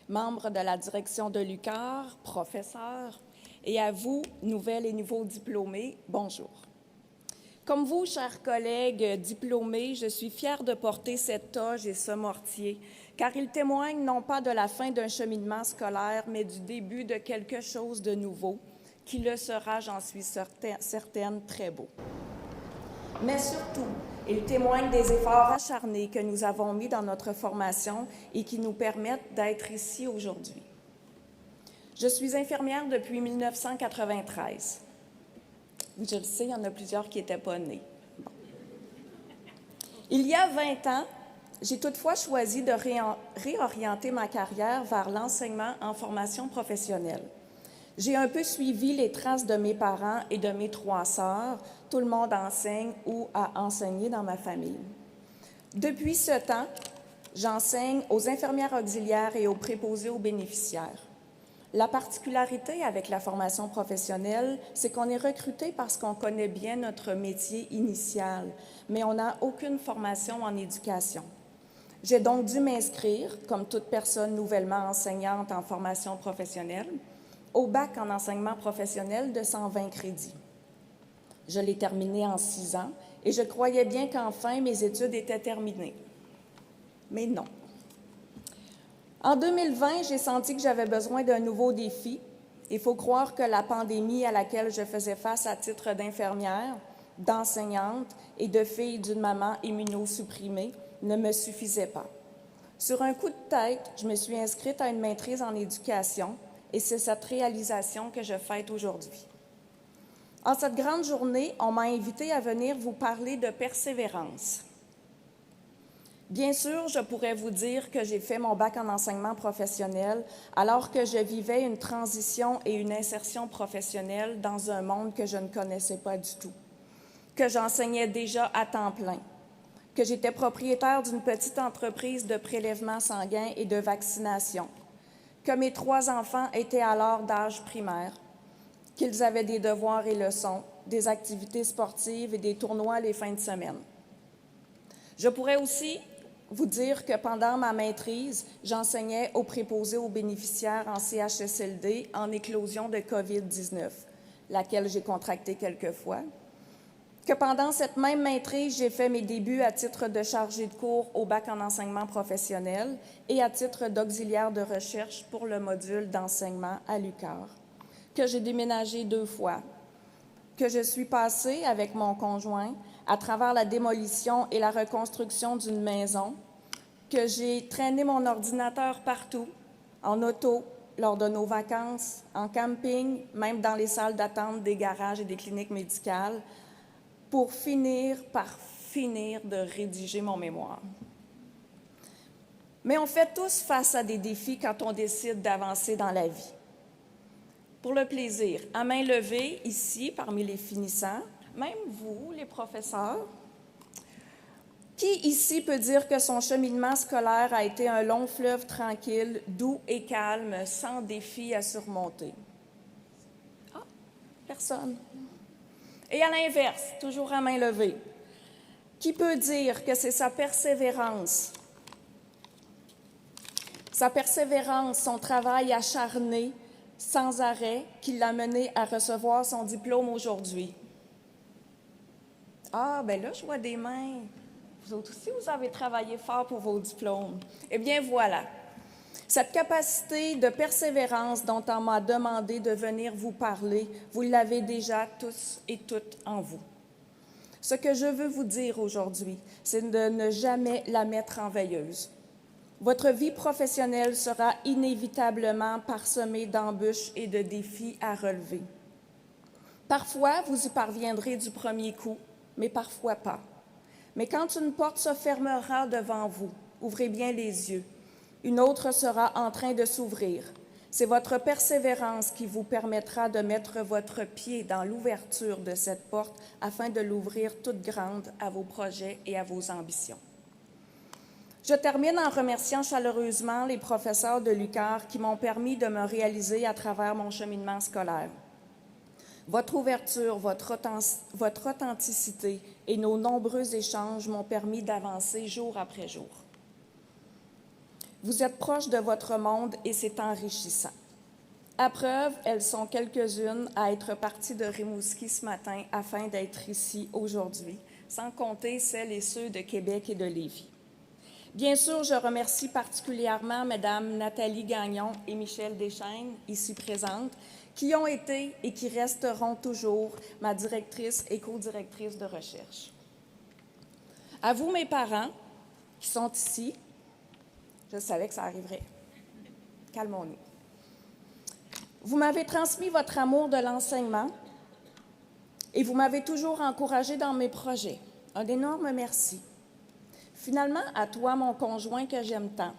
membres de la direction de l'UQAR, professeurs, et à vous, nouvelles et nouveaux diplômés, bonjour. Comme vous, chers collègues diplômés, je suis fière de porter cette toge et ce mortier, car ils témoignent non pas de la fin d'un cheminement scolaire, mais du début de quelque chose de nouveau, qui le sera, j'en suis certaine, très beau. Mais surtout, ils témoignent des efforts acharnés que nous avons mis dans notre formation et qui nous permettent d'être ici aujourd'hui. Je suis infirmière depuis 1993. Je le sais, il y en a plusieurs qui n'étaient pas nés. Bon. Il y a 20 ans, j'ai toutefois choisi de réorienter ma carrière vers l'enseignement en formation professionnelle. J'ai un peu suivi les traces de mes parents et de mes 3 sœurs. Tout le monde enseigne ou a enseigné dans ma famille. Depuis ce temps, j'enseigne aux infirmières auxiliaires et aux préposés aux bénéficiaires. La particularité avec la formation professionnelle, c'est qu'on est recruté parce qu'on connaît bien notre métier initial, mais on n'a aucune formation en éducation. J'ai donc dû m'inscrire, comme toute personne nouvellement enseignante en formation professionnelle, au bac en enseignement professionnel de 120 crédits. Je l'ai terminé en 6 ans et je croyais bien qu'enfin mes études étaient terminées. Mais non. En 2020, j'ai senti que j'avais besoin d'un nouveau défi. Il faut croire que la pandémie à laquelle je faisais face à titre d'infirmière, d'enseignante et de fille d'une maman immunosupprimée ne me suffisait pas. Sur un coup de tête, je me suis inscrite à une maîtrise en éducation et c'est cette réalisation que je fête aujourd'hui. En cette grande journée, on m'a invitée à venir vous parler de persévérance. Bien sûr, je pourrais vous dire que j'ai fait mon bac en enseignement professionnel alors que je vivais une transition et une insertion professionnelle dans un monde que je ne connaissais pas du tout, que j'enseignais déjà à temps plein, que j'étais propriétaire d'une petite entreprise de prélèvement sanguin et de vaccination, que mes 3 enfants étaient alors d'âge primaire, qu'ils avaient des devoirs et leçons, des activités sportives et des tournois les fins de semaine. Je pourrais aussi vous dire que pendant ma maîtrise, j'enseignais aux préposés aux bénéficiaires en CHSLD en éclosion de COVID-19, laquelle j'ai contractée quelques fois, que pendant cette même maîtrise, j'ai fait mes débuts à titre de chargée de cours au bac en enseignement professionnel et à titre d'auxiliaire de recherche pour le module d'enseignement à l'UQAR, que j'ai déménagé 2 fois, que je suis passée avec mon conjoint à travers la démolition et la reconstruction d'une maison, que j'ai traîné mon ordinateur partout, en auto, lors de nos vacances, en camping, même dans les salles d'attente des garages et des cliniques médicales, pour finir de rédiger mon mémoire. Mais on fait tous face à des défis quand on décide d'avancer dans la vie. Pour le plaisir, à main levée, ici, parmi les finissants, même vous, les professeurs, Qui ici peut dire que son cheminement scolaire a été un long fleuve tranquille, doux et calme, sans défis à surmonter? Ah, personne. Et à l'inverse, toujours à main levée, qui peut dire que c'est sa persévérance, son travail acharné, sans arrêt, qui l'a mené à recevoir son diplôme aujourd'hui? Ah, bien là, je vois des mains. Vous autres aussi, vous avez travaillé fort pour vos diplômes. Eh bien, voilà. Cette capacité de persévérance dont on m'a demandé de venir vous parler, vous l'avez déjà tous et toutes en vous. Ce que je veux vous dire aujourd'hui, c'est de ne jamais la mettre en veilleuse. Votre vie professionnelle sera inévitablement parsemée d'embûches et de défis à relever. Parfois, vous y parviendrez du premier coup, mais parfois pas. Mais quand une porte se fermera devant vous, ouvrez bien les yeux. Une autre sera en train de s'ouvrir. C'est votre persévérance qui vous permettra de mettre votre pied dans l'ouverture de cette porte afin de l'ouvrir toute grande à vos projets et à vos ambitions. Je termine en remerciant chaleureusement les professeurs de l'UQAR qui m'ont permis de me réaliser à travers mon cheminement scolaire. Votre ouverture, votre authenticité et nos nombreux échanges m'ont permis d'avancer jour après jour. Vous êtes proche de votre monde et c'est enrichissant. À preuve, elles sont quelques-unes à être parties de Rimouski ce matin afin d'être ici aujourd'hui, sans compter celles et ceux de Québec et de Lévis. Bien sûr, je remercie particulièrement Mesdames Nathalie Gagnon et Michel Deschaines, ici présentes, qui ont été et qui resteront toujours ma directrice et co-directrice de recherche. À vous, mes parents, qui sont ici, je savais que ça arriverait. Calmons-nous. Vous m'avez transmis votre amour de l'enseignement et vous m'avez toujours encouragée dans mes projets. Un énorme merci. Finalement, à toi, mon conjoint que j'aime tant.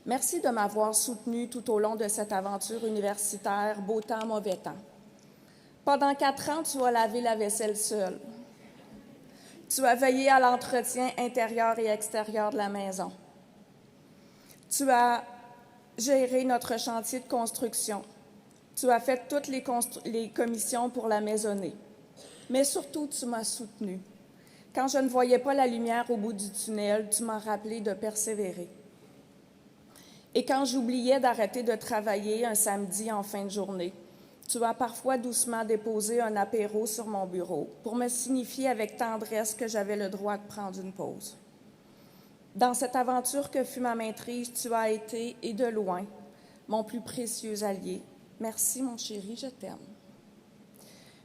Merci de m'avoir soutenue tout au long de cette aventure universitaire, beau temps, mauvais temps. Pendant 4 ans, tu as lavé la vaisselle seule. Tu as veillé à l'entretien intérieur et extérieur de la maison. Tu as géré notre chantier de construction. Tu as fait toutes les commissions pour la maisonnée. Mais surtout, tu m'as soutenue. Quand je ne voyais pas la lumière au bout du tunnel, tu m'as rappelé de persévérer. Et quand j'oubliais d'arrêter de travailler un samedi en fin de journée, tu as parfois doucement déposé un apéro sur mon bureau pour me signifier avec tendresse que j'avais le droit de prendre une pause. Dans cette aventure que fut ma maîtrise, tu as été, et de loin, mon plus précieux allié. Merci, mon chéri, je t'aime.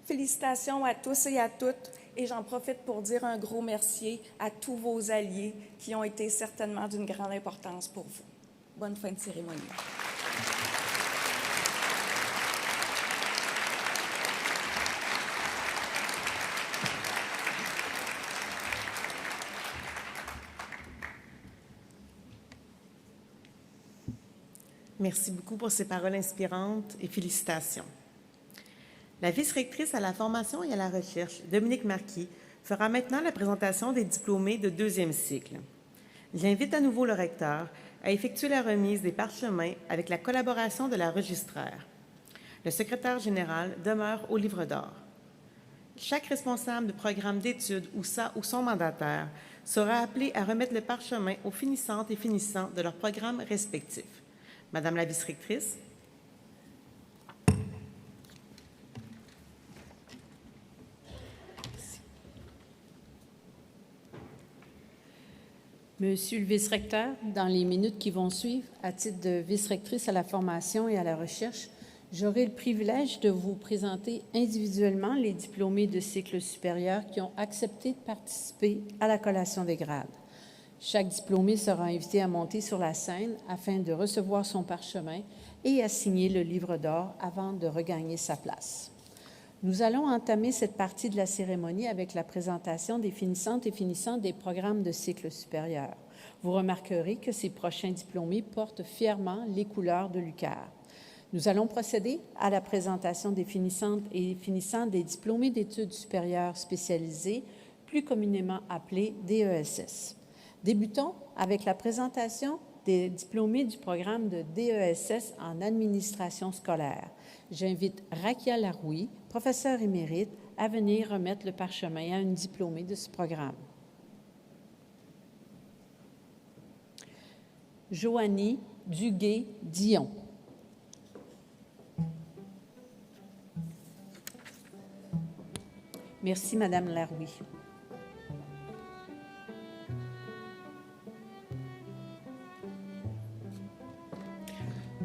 Félicitations à tous et à toutes, et j'en profite pour dire un gros merci à tous vos alliés qui ont été certainement d'une grande importance pour vous. Bonne fin de cérémonie. Merci beaucoup pour ces paroles inspirantes et félicitations. La vice-rectrice à la formation et à la recherche, Dominique Marquis, fera maintenant la présentation des diplômés de 2e cycle. J'invite à nouveau le recteur à effectuer la remise des parchemins avec la collaboration de la registraire. Le secrétaire général demeure au livre d'or. Chaque responsable de programme d'études ou son mandataire sera appelé à remettre le parchemin aux finissantes et finissants de leurs programmes respectifs. Madame la vice-rectrice. Monsieur le vice-recteur, dans les minutes qui vont suivre, à titre de vice-rectrice à la formation et à la recherche, j'aurai le privilège de vous présenter individuellement les diplômés de cycle supérieur qui ont accepté de participer à la collation des grades. Chaque diplômé sera invité à monter sur la scène afin de recevoir son parchemin et à signer le livre d'or avant de regagner sa place. Nous allons entamer cette partie de la cérémonie avec la présentation des finissantes et finissants des programmes de cycle supérieur. Vous remarquerez que ces prochains diplômés portent fièrement les couleurs de l'UQAR. Nous allons procéder à la présentation des finissantes et finissants des diplômés d'études supérieures spécialisées, plus communément appelée DESS. Débutons avec la présentation des diplômés du programme de DESS en administration scolaire. J'invite Rakia Laroui, professeure émérite, à venir remettre le parchemin à une diplômée de ce programme. Joanie Duguay-Dion. Merci, Madame Laroui.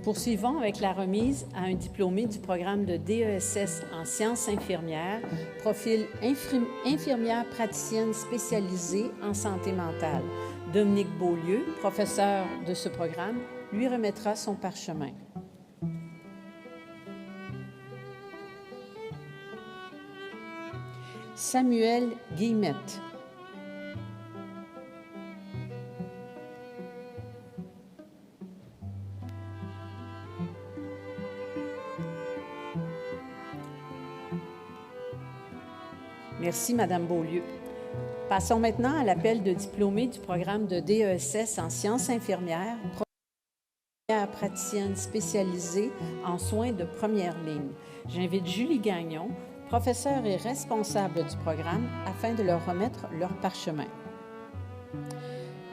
Poursuivons avec la remise à un diplômé du programme de DESS en sciences infirmières, profil infirmière praticienne spécialisée en santé mentale. Dominique Beaulieu, professeur de ce programme, lui remettra son parchemin. Samuel Guillemette. Merci, Madame Beaulieu. Passons maintenant à l'appel de diplômés du programme de DESS en sciences infirmières, praticienne spécialisée en soins de première ligne. J'invite Julie Gagnon, professeure et responsable du programme, afin de leur remettre leur parchemin.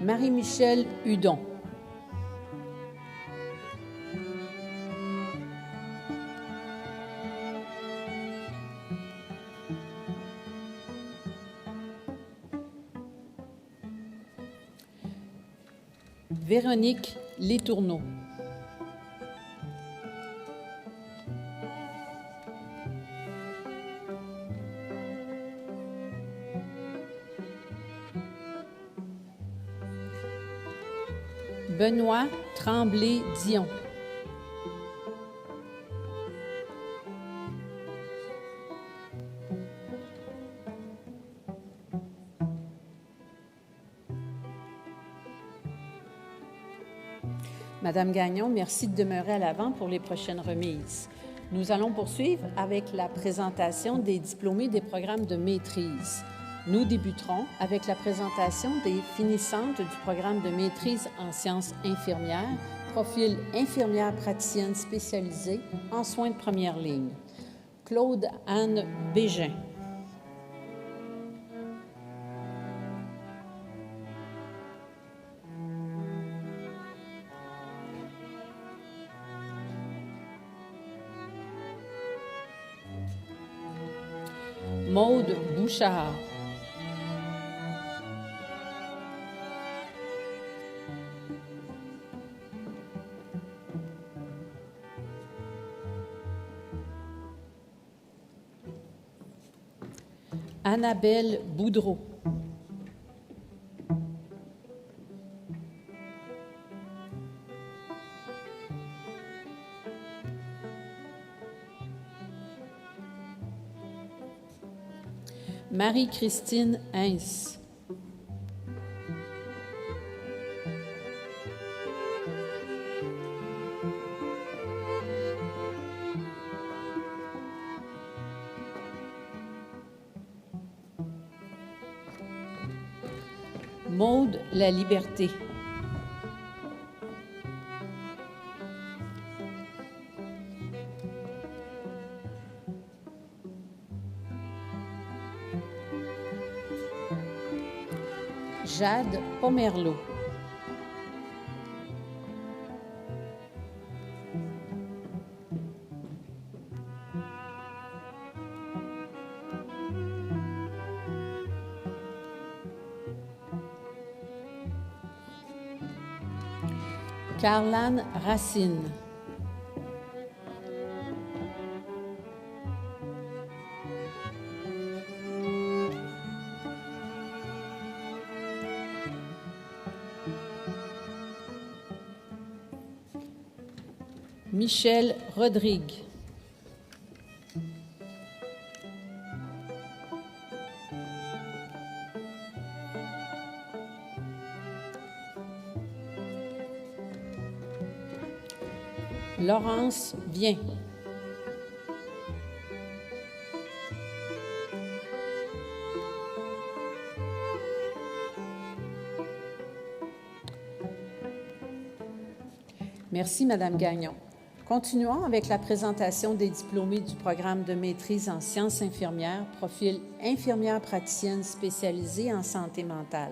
Marie-Michel Hudon. Véronique Letourneau. Benoît Tremblay-Dion. Madame Gagnon, merci de demeurer à l'avant pour les prochaines remises. Nous allons poursuivre avec la présentation des diplômés des programmes de maîtrise. Nous débuterons avec la présentation des finissantes du programme de maîtrise en sciences infirmières, profil infirmière praticienne spécialisée en soins de première ligne. Claude-Anne Bégin. Maude Bouchard. Annabelle Boudreau. Marie-Christine Hens. Maude La Liberté. Jade Pomerleau. Carlane Racine. Michel Rodrigue. Laurence Vien. Merci, Madame Gagnon. Continuons avec la présentation des diplômés du programme de maîtrise en sciences infirmières, profil infirmière praticienne spécialisée en santé mentale.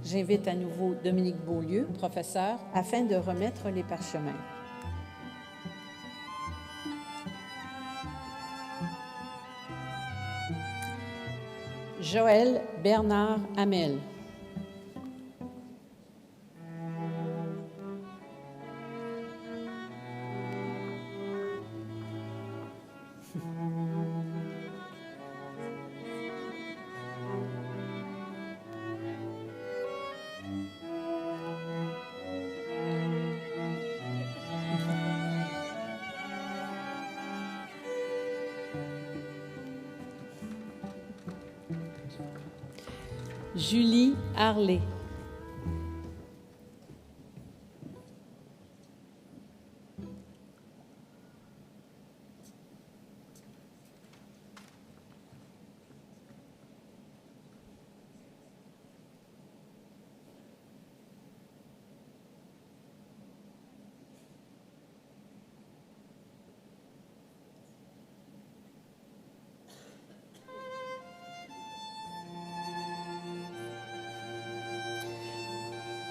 J'invite à nouveau Dominique Beaulieu, professeur, afin de remettre les parchemins. Joël Bernard Hamel. Julie Harley.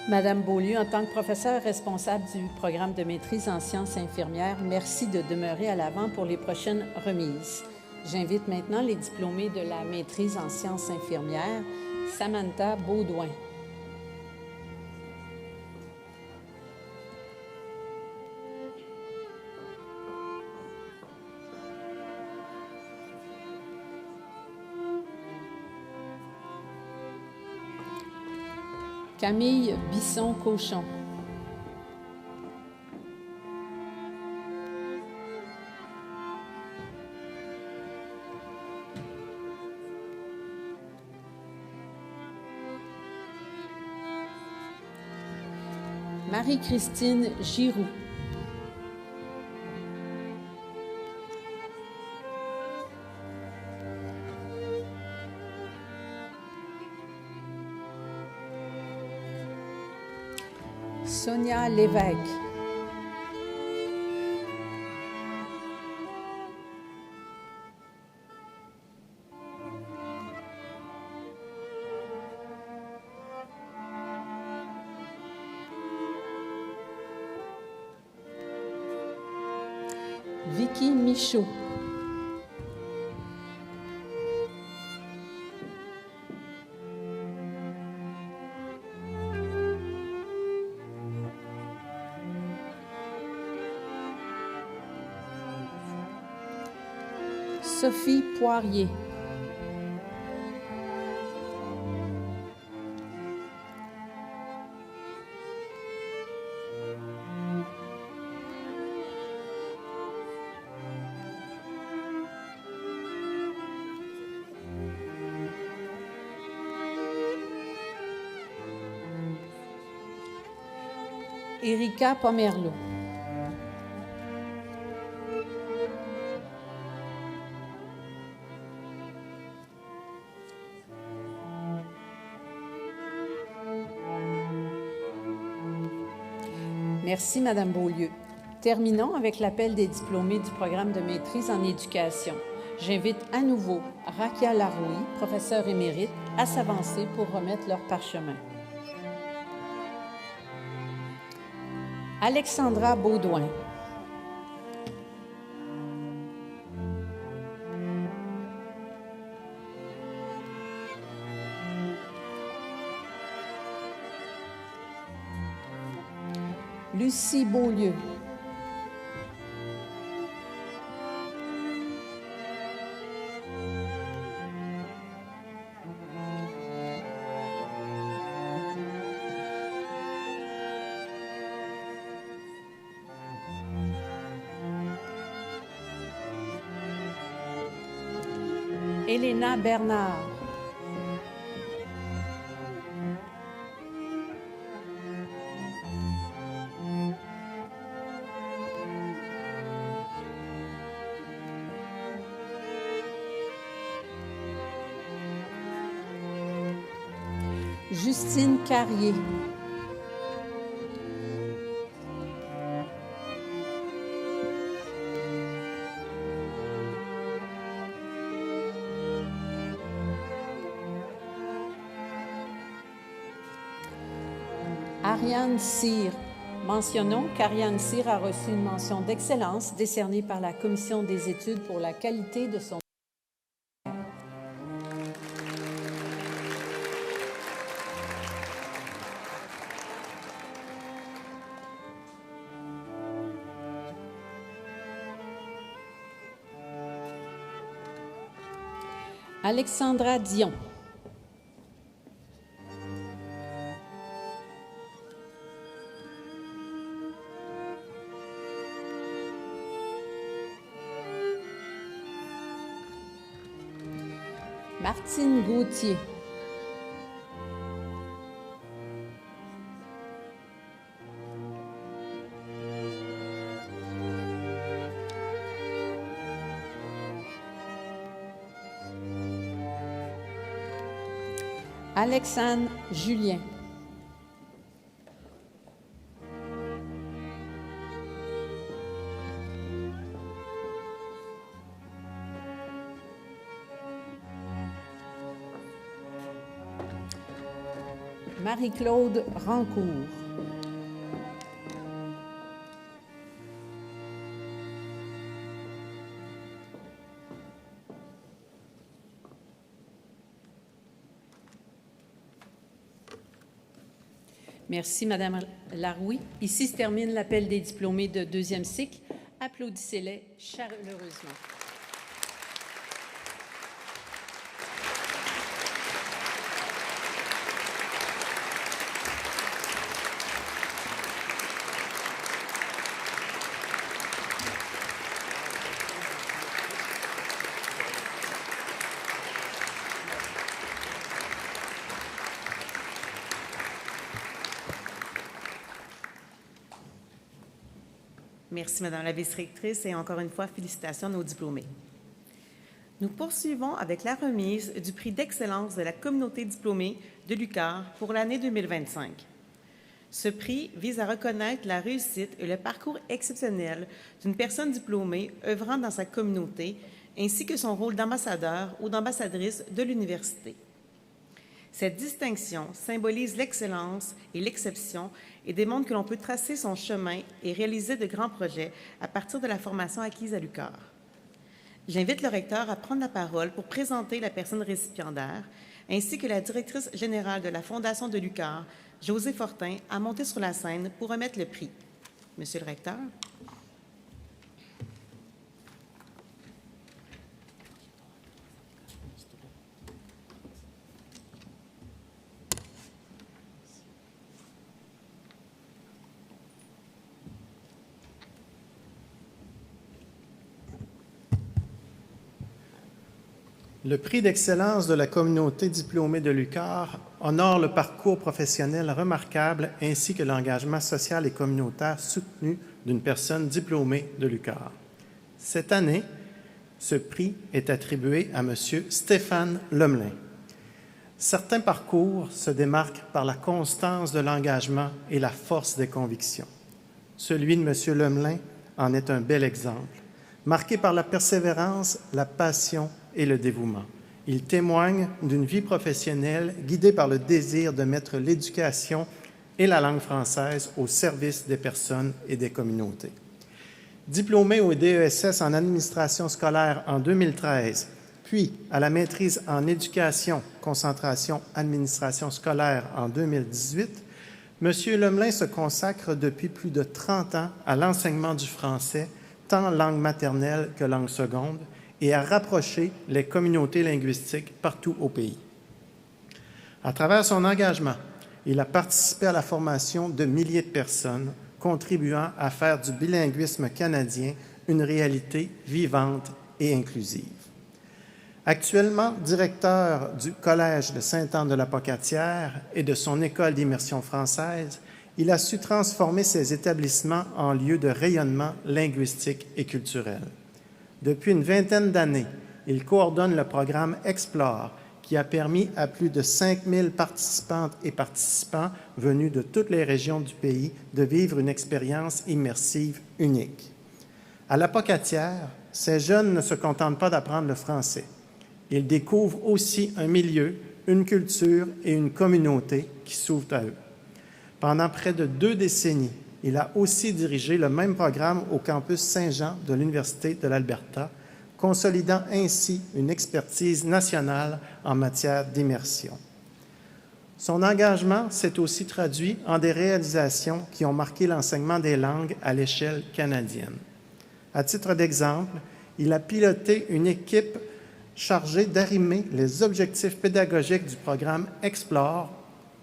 Madame Beaulieu, en tant que professeure responsable du programme de maîtrise en sciences infirmières, merci de demeurer à l'avant pour les prochaines remises. J'invite maintenant les diplômés de la maîtrise en sciences infirmières, Samantha Baudouin. Camille Bisson-Cochon. Marie-Christine Giroux. Sonia Lévesque. Vicky Michaud. Sophie Poirier. Erika Pomerleau. Merci, Madame Beaulieu. Terminons avec l'appel des diplômés du programme de maîtrise en éducation. J'invite à nouveau Rakia Laroui, professeure émérite, à s'avancer pour remettre leur parchemin. Alexandra Baudouin. Lucie Beaulieu. Elena Bernard. Justine Carrier. Ariane Cyr. Mentionnons qu'Ariane Cyr a reçu une mention d'excellence décernée par la Commission des études pour la qualité de son Alexandra Dion. Martine Gauthier. Alexandre Julien. Marie-Claude Rancourt. Merci, Madame Larouille. Ici se termine l'appel des diplômés de deuxième cycle. Applaudissez-les chaleureusement. Merci, Madame la vice-rectrice, et encore une fois, félicitations à nos diplômés. Nous poursuivons avec la remise du prix d'excellence de la communauté diplômée de l'UQAR pour l'année 2025. Ce prix vise à reconnaître la réussite et le parcours exceptionnel d'une personne diplômée œuvrant dans sa communauté, ainsi que son rôle d'ambassadeur ou d'ambassadrice de l'université. Cette distinction symbolise l'excellence et l'exception et démontre que l'on peut tracer son chemin et réaliser de grands projets à partir de la formation acquise à l'UQAR. J'invite le recteur à prendre la parole pour présenter la personne récipiendaire, ainsi que la directrice générale de la Fondation de l'UQAR, Josée Fortin, à monter sur la scène pour remettre le prix. Monsieur le recteur. Le prix d'excellence de la communauté diplômée de l'UQAR honore le parcours professionnel remarquable ainsi que l'engagement social et communautaire soutenu d'une personne diplômée de l'UQAR. Cette année, ce prix est attribué à M. Stéphane Lemelin. Certains parcours se démarquent par la constance de l'engagement et la force des convictions. Celui de M. Lemelin en est un bel exemple, marqué par la persévérance, la passion et le dévouement. Il témoigne d'une vie professionnelle guidée par le désir de mettre l'éducation et la langue française au service des personnes et des communautés. Diplômé au DESS en administration scolaire en 2013, puis à la maîtrise en éducation, concentration, administration scolaire en 2018, M. Lemelin se consacre depuis plus de 30 ans à l'enseignement du français, tant langue maternelle que langue seconde, et à rapprocher les communautés linguistiques partout au pays. À travers son engagement, il a participé à la formation de milliers de personnes, contribuant à faire du bilinguisme canadien une réalité vivante et inclusive. Actuellement directeur du Collège de Sainte-Anne-de-la-Pocatière et de son école d'immersion française, il a su transformer ses établissements en lieux de rayonnement linguistique et culturel. Depuis une vingtaine d'années, il coordonne le programme Explore, qui a permis à plus de 5000 participantes et participants venus de toutes les régions du pays de vivre une expérience immersive unique. À la Pocatière, ces jeunes ne se contentent pas d'apprendre le français. Ils découvrent aussi un milieu, une culture et une communauté qui s'ouvrent à eux. Pendant près de 2 décennies, il a aussi dirigé le même programme au campus Saint-Jean de l'Université de l'Alberta, consolidant ainsi une expertise nationale en matière d'immersion. Son engagement s'est aussi traduit en des réalisations qui ont marqué l'enseignement des langues à l'échelle canadienne. À titre d'exemple, il a piloté une équipe chargée d'arrimer les objectifs pédagogiques du programme Explore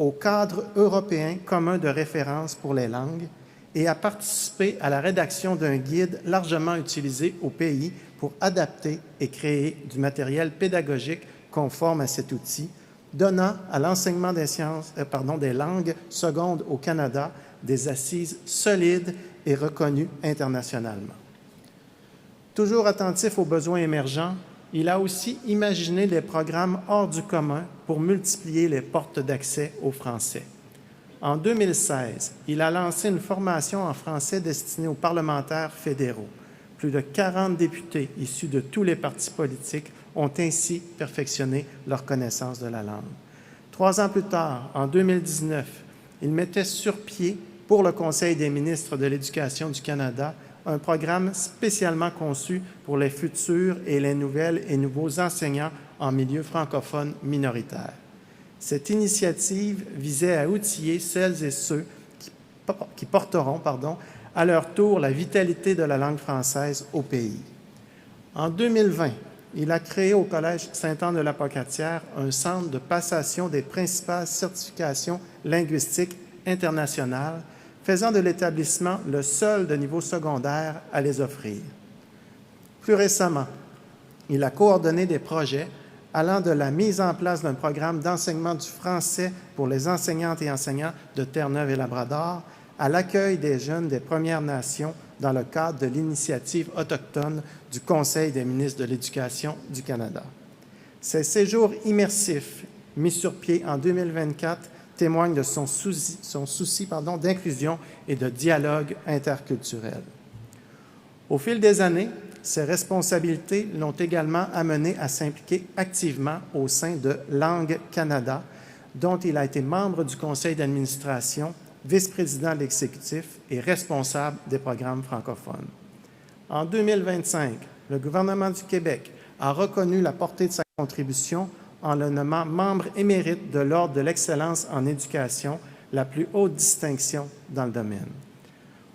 au cadre européen commun de référence pour les langues et a participé à la rédaction d'un guide largement utilisé au pays pour adapter et créer du matériel pédagogique conforme à cet outil, donnant à l'enseignement des langues secondes au Canada des assises solides et reconnues internationalement. Toujours attentif aux besoins émergents, il a aussi imaginé des programmes hors du commun pour multiplier les portes d'accès au français. En 2016, il a lancé une formation en français destinée aux parlementaires fédéraux. Plus de 40 députés issus de tous les partis politiques ont ainsi perfectionné leur connaissance de la langue. 3 ans plus tard, en 2019, il mettait sur pied pour le Conseil des ministres de l'Éducation du Canada un programme spécialement conçu pour les futurs et les nouvelles et nouveaux enseignants en milieu francophone minoritaire. Cette initiative visait à outiller celles et ceux qui porteront à leur tour la vitalité de la langue française au pays. En 2020, il a créé au Collège Sainte-Anne-de-la-Pocatière un centre de passation des principales certifications linguistiques internationales, faisant de l'établissement le seul de niveau secondaire à les offrir. Plus récemment, il a coordonné des projets allant de la mise en place d'un programme d'enseignement du français pour les enseignantes et enseignants de Terre-Neuve et Labrador à l'accueil des jeunes des Premières Nations dans le cadre de l'initiative autochtone du Conseil des ministres de l'Éducation du Canada. Ces séjours immersifs mis sur pied en 2024 témoigne de son souci d'inclusion et de dialogue interculturel. Au fil des années, ses responsabilités l'ont également amené à s'impliquer activement au sein de Langue Canada, dont il a été membre du conseil d'administration, vice-président de l'exécutif et responsable des programmes francophones. En 2025, le gouvernement du Québec a reconnu la portée de sa contribution en le nommant membre émérite de l'Ordre de l'excellence en éducation, la plus haute distinction dans le domaine.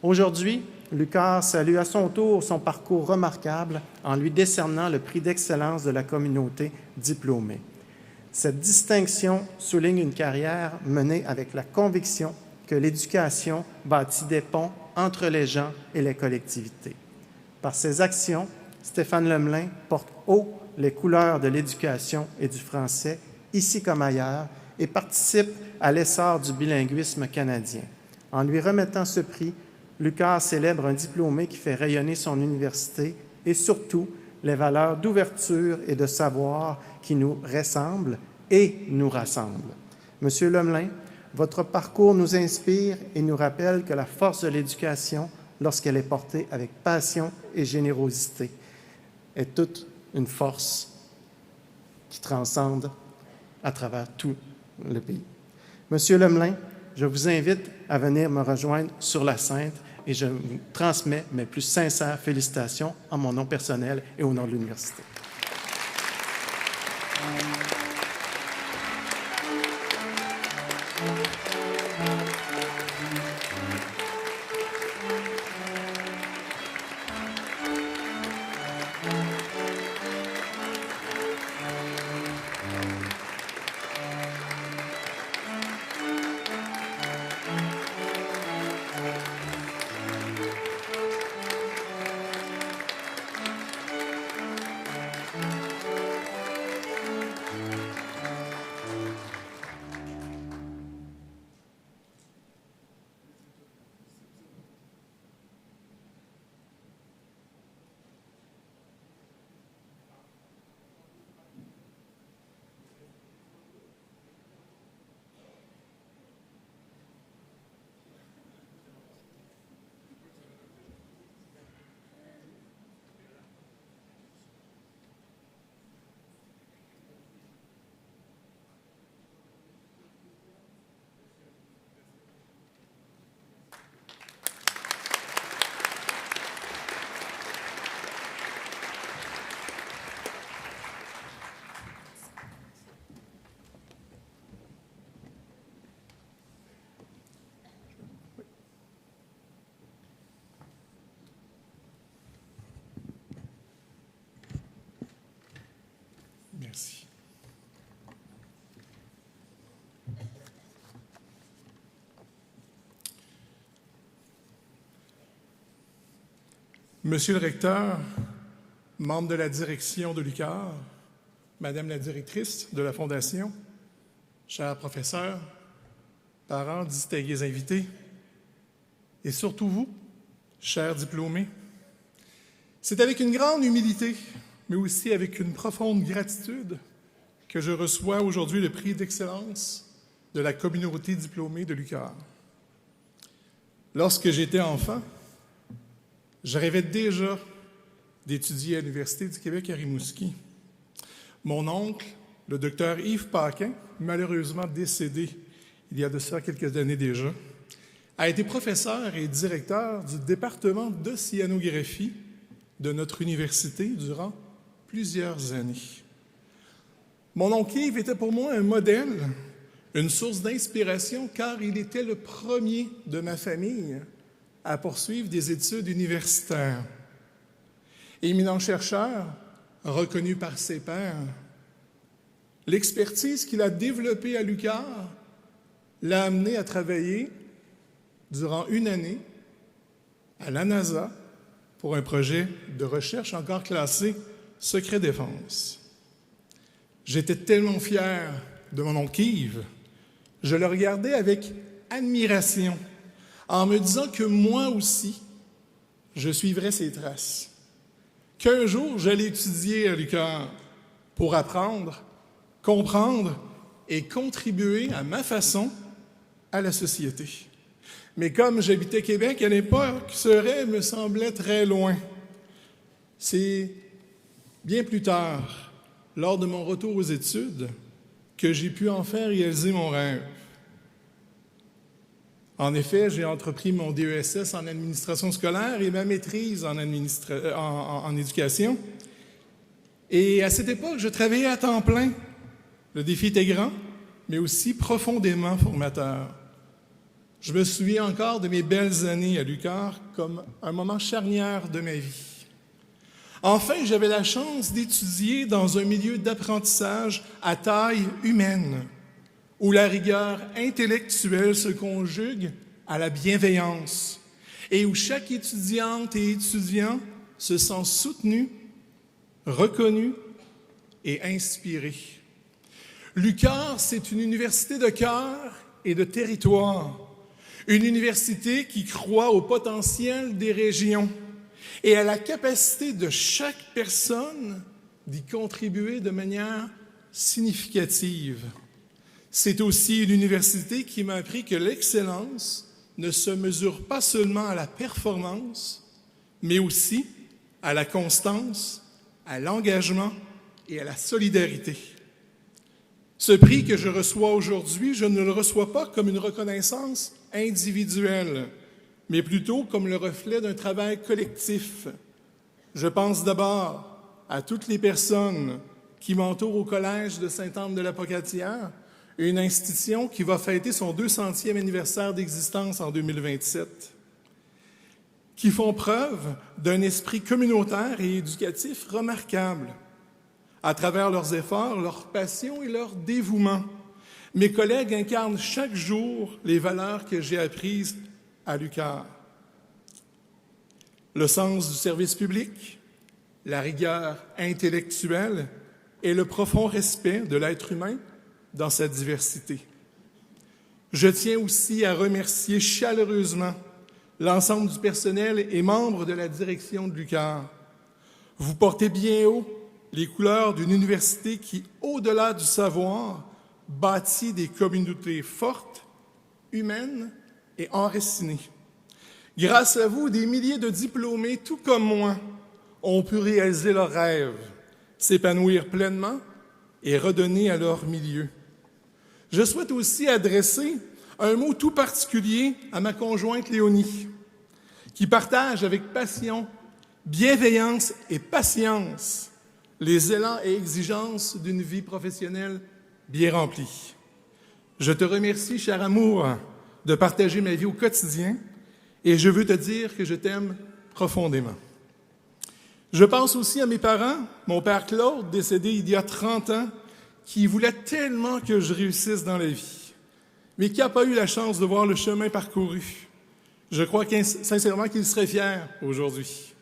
Aujourd'hui, l'UQAR salue à son tour son parcours remarquable en lui décernant le prix d'excellence de la communauté diplômée. Cette distinction souligne une carrière menée avec la conviction que l'éducation bâtit des ponts entre les gens et les collectivités. Par ses actions, Stéphane Lemelin porte haut les couleurs de l'éducation et du français, ici comme ailleurs, et participe à l'essor du bilinguisme canadien. En lui remettant ce prix, l'UQAR célèbre un diplômé qui fait rayonner son université et surtout les valeurs d'ouverture et de savoir qui nous ressemblent et nous rassemblent. Monsieur Lemelin, votre parcours nous inspire et nous rappelle que la force de l'éducation, lorsqu'elle est portée avec passion et générosité, est toute une force qui transcende à travers tout le pays. Monsieur Lemelin, je vous invite à venir me rejoindre sur la Sainte et je vous transmets mes plus sincères félicitations en mon nom personnel et au nom de l'Université. Monsieur le recteur, membre de la direction de l'UQAR, Madame la directrice de la Fondation, chers professeurs, parents, distingués invités, et surtout vous, chers diplômés, c'est avec une grande humilité, mais aussi avec une profonde gratitude que je reçois aujourd'hui le prix d'excellence de la communauté diplômée de l'UQAR. Lorsque j'étais enfant, je rêvais déjà d'étudier à l'Université du Québec à Rimouski. Mon oncle, le docteur Yves Paquin, malheureusement décédé il y a de ça quelques années déjà, a été professeur et directeur du département d'océanographie de notre université durant plusieurs années. Mon oncle Yves était pour moi un modèle, une source d'inspiration, car il était le premier de ma famille à poursuivre des études universitaires. Éminent chercheur, reconnu par ses pairs, l'expertise qu'il a développée à l'UQAR l'a amené à travailler durant une année à la NASA pour un projet de recherche encore classé secret défense. J'étais tellement fier de mon oncle Yves, je le regardais avec admiration, en me disant que moi aussi, je suivrais ses traces. Qu'un jour, j'allais étudier à l'UQAR pour apprendre, comprendre et contribuer à ma façon à la société. Mais comme j'habitais Québec à l'époque, ce rêve me semblait très loin. C'est bien plus tard, lors de mon retour aux études, que j'ai pu enfin réaliser mon rêve. En effet, j'ai entrepris mon DESS en administration scolaire et ma maîtrise en éducation. Et à cette époque, je travaillais à temps plein. Le défi était grand, mais aussi profondément formateur. Je me souviens encore de mes belles années à l'UQAR comme un moment charnière de ma vie. Enfin, j'avais la chance d'étudier dans un milieu d'apprentissage à taille humaine, où la rigueur intellectuelle se conjugue à la bienveillance et où chaque étudiante et étudiant se sent soutenu, reconnu et inspiré. L'UQAR, c'est une université de cœur et de territoire, une université qui croit au potentiel des régions et à la capacité de chaque personne d'y contribuer de manière significative. C'est aussi une université qui m'a appris que l'excellence ne se mesure pas seulement à la performance, mais aussi à la constance, à l'engagement et à la solidarité. Ce prix que je reçois aujourd'hui, je ne le reçois pas comme une reconnaissance individuelle, mais plutôt comme le reflet d'un travail collectif. Je pense d'abord à toutes les personnes qui m'entourent au Collège de Sainte-Anne-de-la-Pocatière, une institution qui va fêter son 200e anniversaire d'existence en 2027, qui font preuve d'un esprit communautaire et éducatif remarquable. À travers leurs efforts, leur passion et leur dévouement, mes collègues incarnent chaque jour les valeurs que j'ai apprises à l'UQAR. Le sens du service public, la rigueur intellectuelle et le profond respect de l'être humain dans sa diversité. Je tiens aussi à remercier chaleureusement l'ensemble du personnel et membres de la direction de l'UQAR. Vous portez bien haut les couleurs d'une université qui, au-delà du savoir, bâtit des communautés fortes, humaines et enracinées. Grâce à vous, des milliers de diplômés, tout comme moi, ont pu réaliser leurs rêves, s'épanouir pleinement et redonner à leur milieu. Je souhaite aussi adresser un mot tout particulier à ma conjointe Léonie, qui partage avec passion, bienveillance et patience les élans et exigences d'une vie professionnelle bien remplie. Je te remercie, cher amour, de partager ma vie au quotidien et je veux te dire que je t'aime profondément. Je pense aussi à mes parents, mon père Claude, décédé il y a 30 ans, qui voulait tellement que je réussisse dans la vie, mais qui n'a pas eu la chance de voir le chemin parcouru. Je crois sincèrement qu'il serait fier aujourd'hui.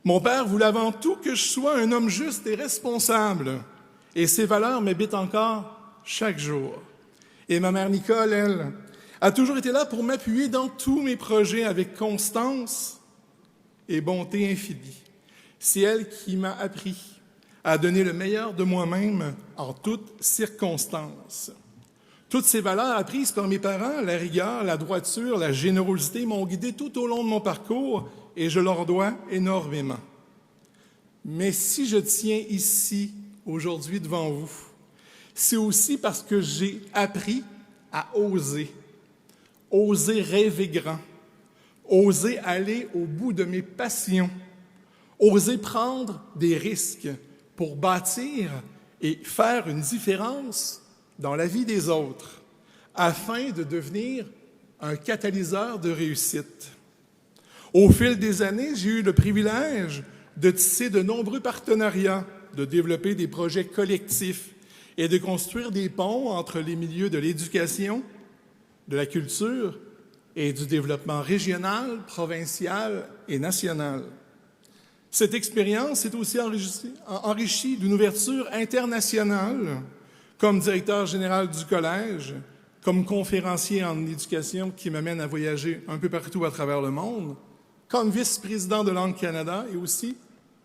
Mon père voulait avant tout que je sois un homme juste et responsable. Et ces valeurs m'habitent encore chaque jour. Et ma mère Nicole, elle, a toujours été là pour m'appuyer dans tous mes projets avec constance et bonté infinie. C'est elle qui m'a appris à donner le meilleur de moi-même en toutes circonstances. Toutes ces valeurs apprises par mes parents, la rigueur, la droiture, la générosité, m'ont guidé tout au long de mon parcours et je leur dois énormément. Mais si je tiens ici, aujourd'hui, devant vous, c'est aussi parce que j'ai appris à oser rêver grand, oser aller au bout de mes passions, oser prendre des risques pour bâtir et faire une différence dans la vie des autres, afin de devenir un catalyseur de réussite. Au fil des années, j'ai eu le privilège de tisser de nombreux partenariats, de développer des projets collectifs et de construire des ponts entre les milieux de l'éducation, de la culture et du développement régional, provincial et national. Cette expérience est aussi enrichie d'une ouverture internationale comme directeur général du collège, comme conférencier en éducation qui m'amène à voyager un peu partout à travers le monde, comme vice-président de Langue Canada et aussi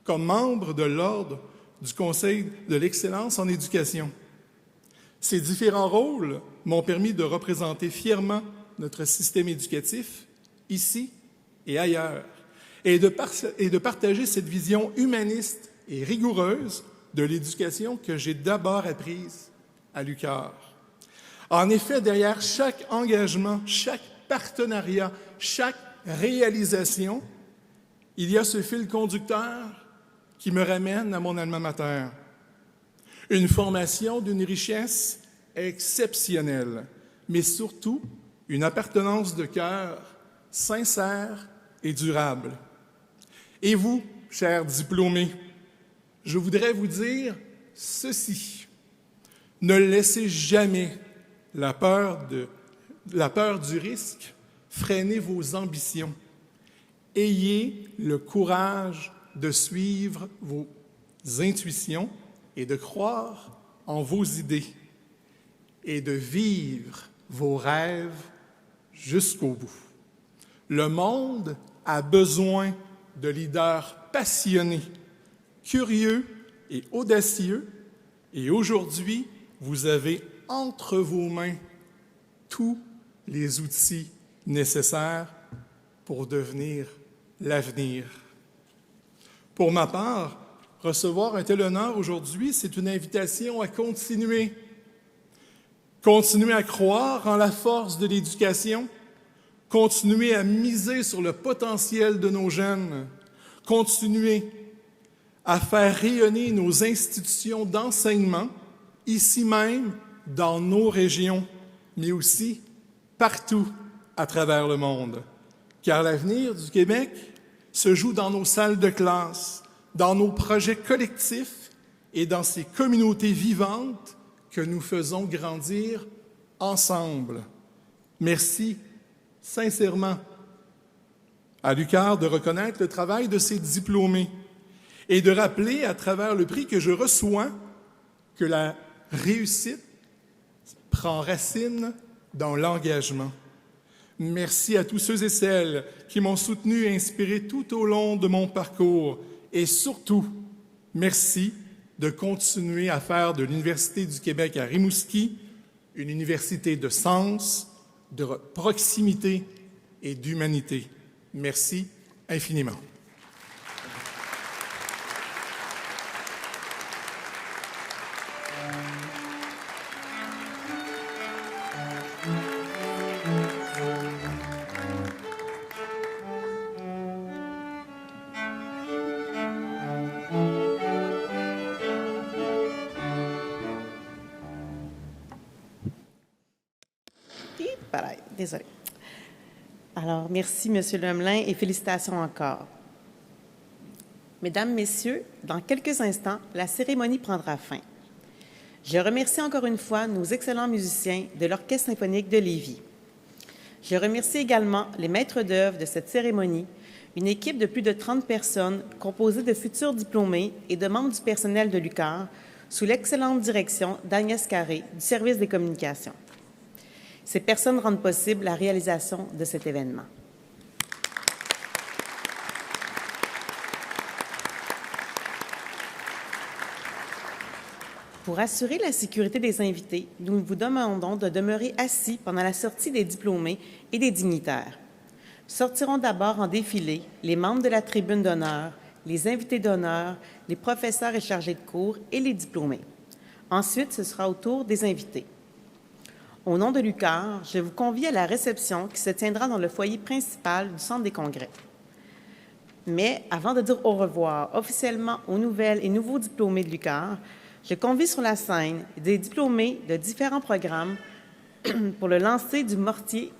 comme membre de l'Ordre du Conseil de l'excellence en éducation. Ces différents rôles m'ont permis de représenter fièrement notre système éducatif, ici et ailleurs, et de partager cette vision humaniste et rigoureuse de l'éducation que j'ai d'abord apprise à l'UQAR. En effet, derrière chaque engagement, chaque partenariat, chaque réalisation, il y a ce fil conducteur qui me ramène à mon alma mater. Une formation d'une richesse exceptionnelle, mais surtout une appartenance de cœur sincère et durable. Et vous, chers diplômés, je voudrais vous dire ceci. Ne laissez jamais la peur du risque freiner vos ambitions. Ayez le courage de suivre vos intuitions et de croire en vos idées et de vivre vos rêves jusqu'au bout. Le monde a besoin de leaders passionnés, curieux et audacieux, et aujourd'hui, vous avez entre vos mains tous les outils nécessaires pour devenir l'avenir. Pour ma part, recevoir un tel honneur aujourd'hui, c'est une invitation à continuer. Continuer à croire en la force de l'éducation, continuer à miser sur le potentiel de nos jeunes, continuer à faire rayonner nos institutions d'enseignement, ici même, dans nos régions, mais aussi partout à travers le monde. Car l'avenir du Québec se joue dans nos salles de classe, dans nos projets collectifs et dans ces communautés vivantes que nous faisons grandir ensemble. Merci sincèrement à l'UQAR de reconnaître le travail de ses diplômés et de rappeler à travers le prix que je reçois que la réussite prend racine dans l'engagement. Merci à tous ceux et celles qui m'ont soutenu et inspiré tout au long de mon parcours. Et surtout, merci de continuer à faire de l'Université du Québec à Rimouski une université de sens, de proximité et d'humanité. Merci infiniment. Désolée. Alors, merci, M. Lemelin, et félicitations encore. Mesdames, Messieurs, dans quelques instants, la cérémonie prendra fin. Je remercie encore une fois nos excellents musiciens de l'Orchestre symphonique de Lévis. Je remercie également les maîtres d'œuvre de cette cérémonie Une équipe de plus de 30 personnes composée de futurs diplômés et de membres du personnel de l'UQAR sous l'excellente direction d'Agnès Carré du service des communications. Ces personnes rendent possible la réalisation de cet événement. Pour assurer la sécurité des invités, nous vous demandons de demeurer assis pendant la sortie des diplômés et des dignitaires. Sortiront d'abord en défilé les membres de la tribune d'honneur, les invités d'honneur, les professeurs et chargés de cours et les diplômés. Ensuite, ce sera au tour des invités. Au nom de l'UQAR, je vous convie à la réception qui se tiendra dans le foyer principal du Centre des congrès. Mais avant de dire au revoir officiellement aux nouvelles et nouveaux diplômés de l'UQAR, je convie sur la scène des diplômés de différents programmes pour le lancer du mortier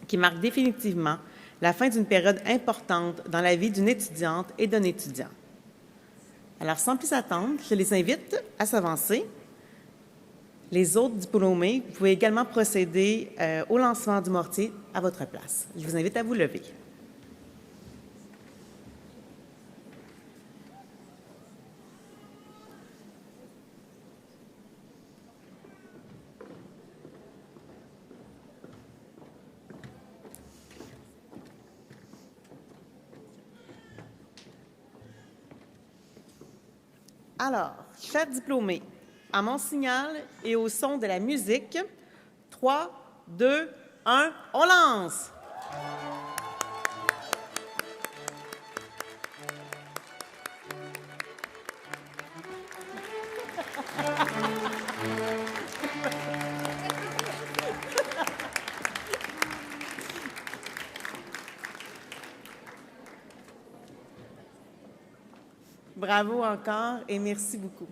qui marque définitivement la fin d'une période importante dans la vie d'une étudiante et d'un étudiant. Alors, sans plus attendre, je les invite à s'avancer. Les autres diplômés, vous pouvez également procéder au lancement du mortier à votre place. Je vous invite à vous lever. Alors, chers diplômés, à mon signal et au son de la musique, 3, 2, 1, on lance! Bravo encore et merci beaucoup.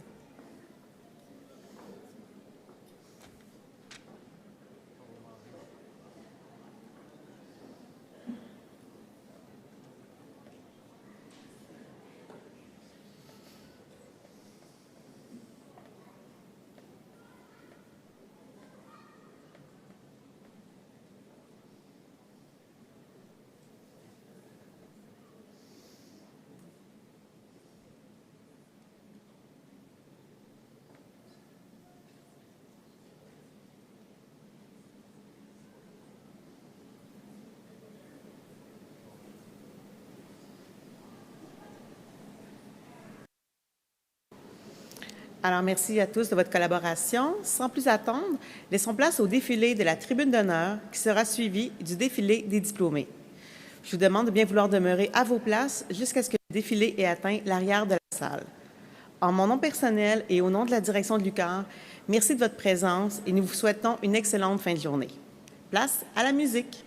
Alors, merci à tous de votre collaboration. Sans plus attendre, laissons place au défilé de la tribune d'honneur qui sera suivi du défilé des diplômés. Je vous demande de bien vouloir demeurer à vos places jusqu'à ce que le défilé ait atteint l'arrière de la salle. En mon nom personnel et au nom de la direction de l'UQAR, merci de votre présence et nous vous souhaitons une excellente fin de journée. Place à la musique.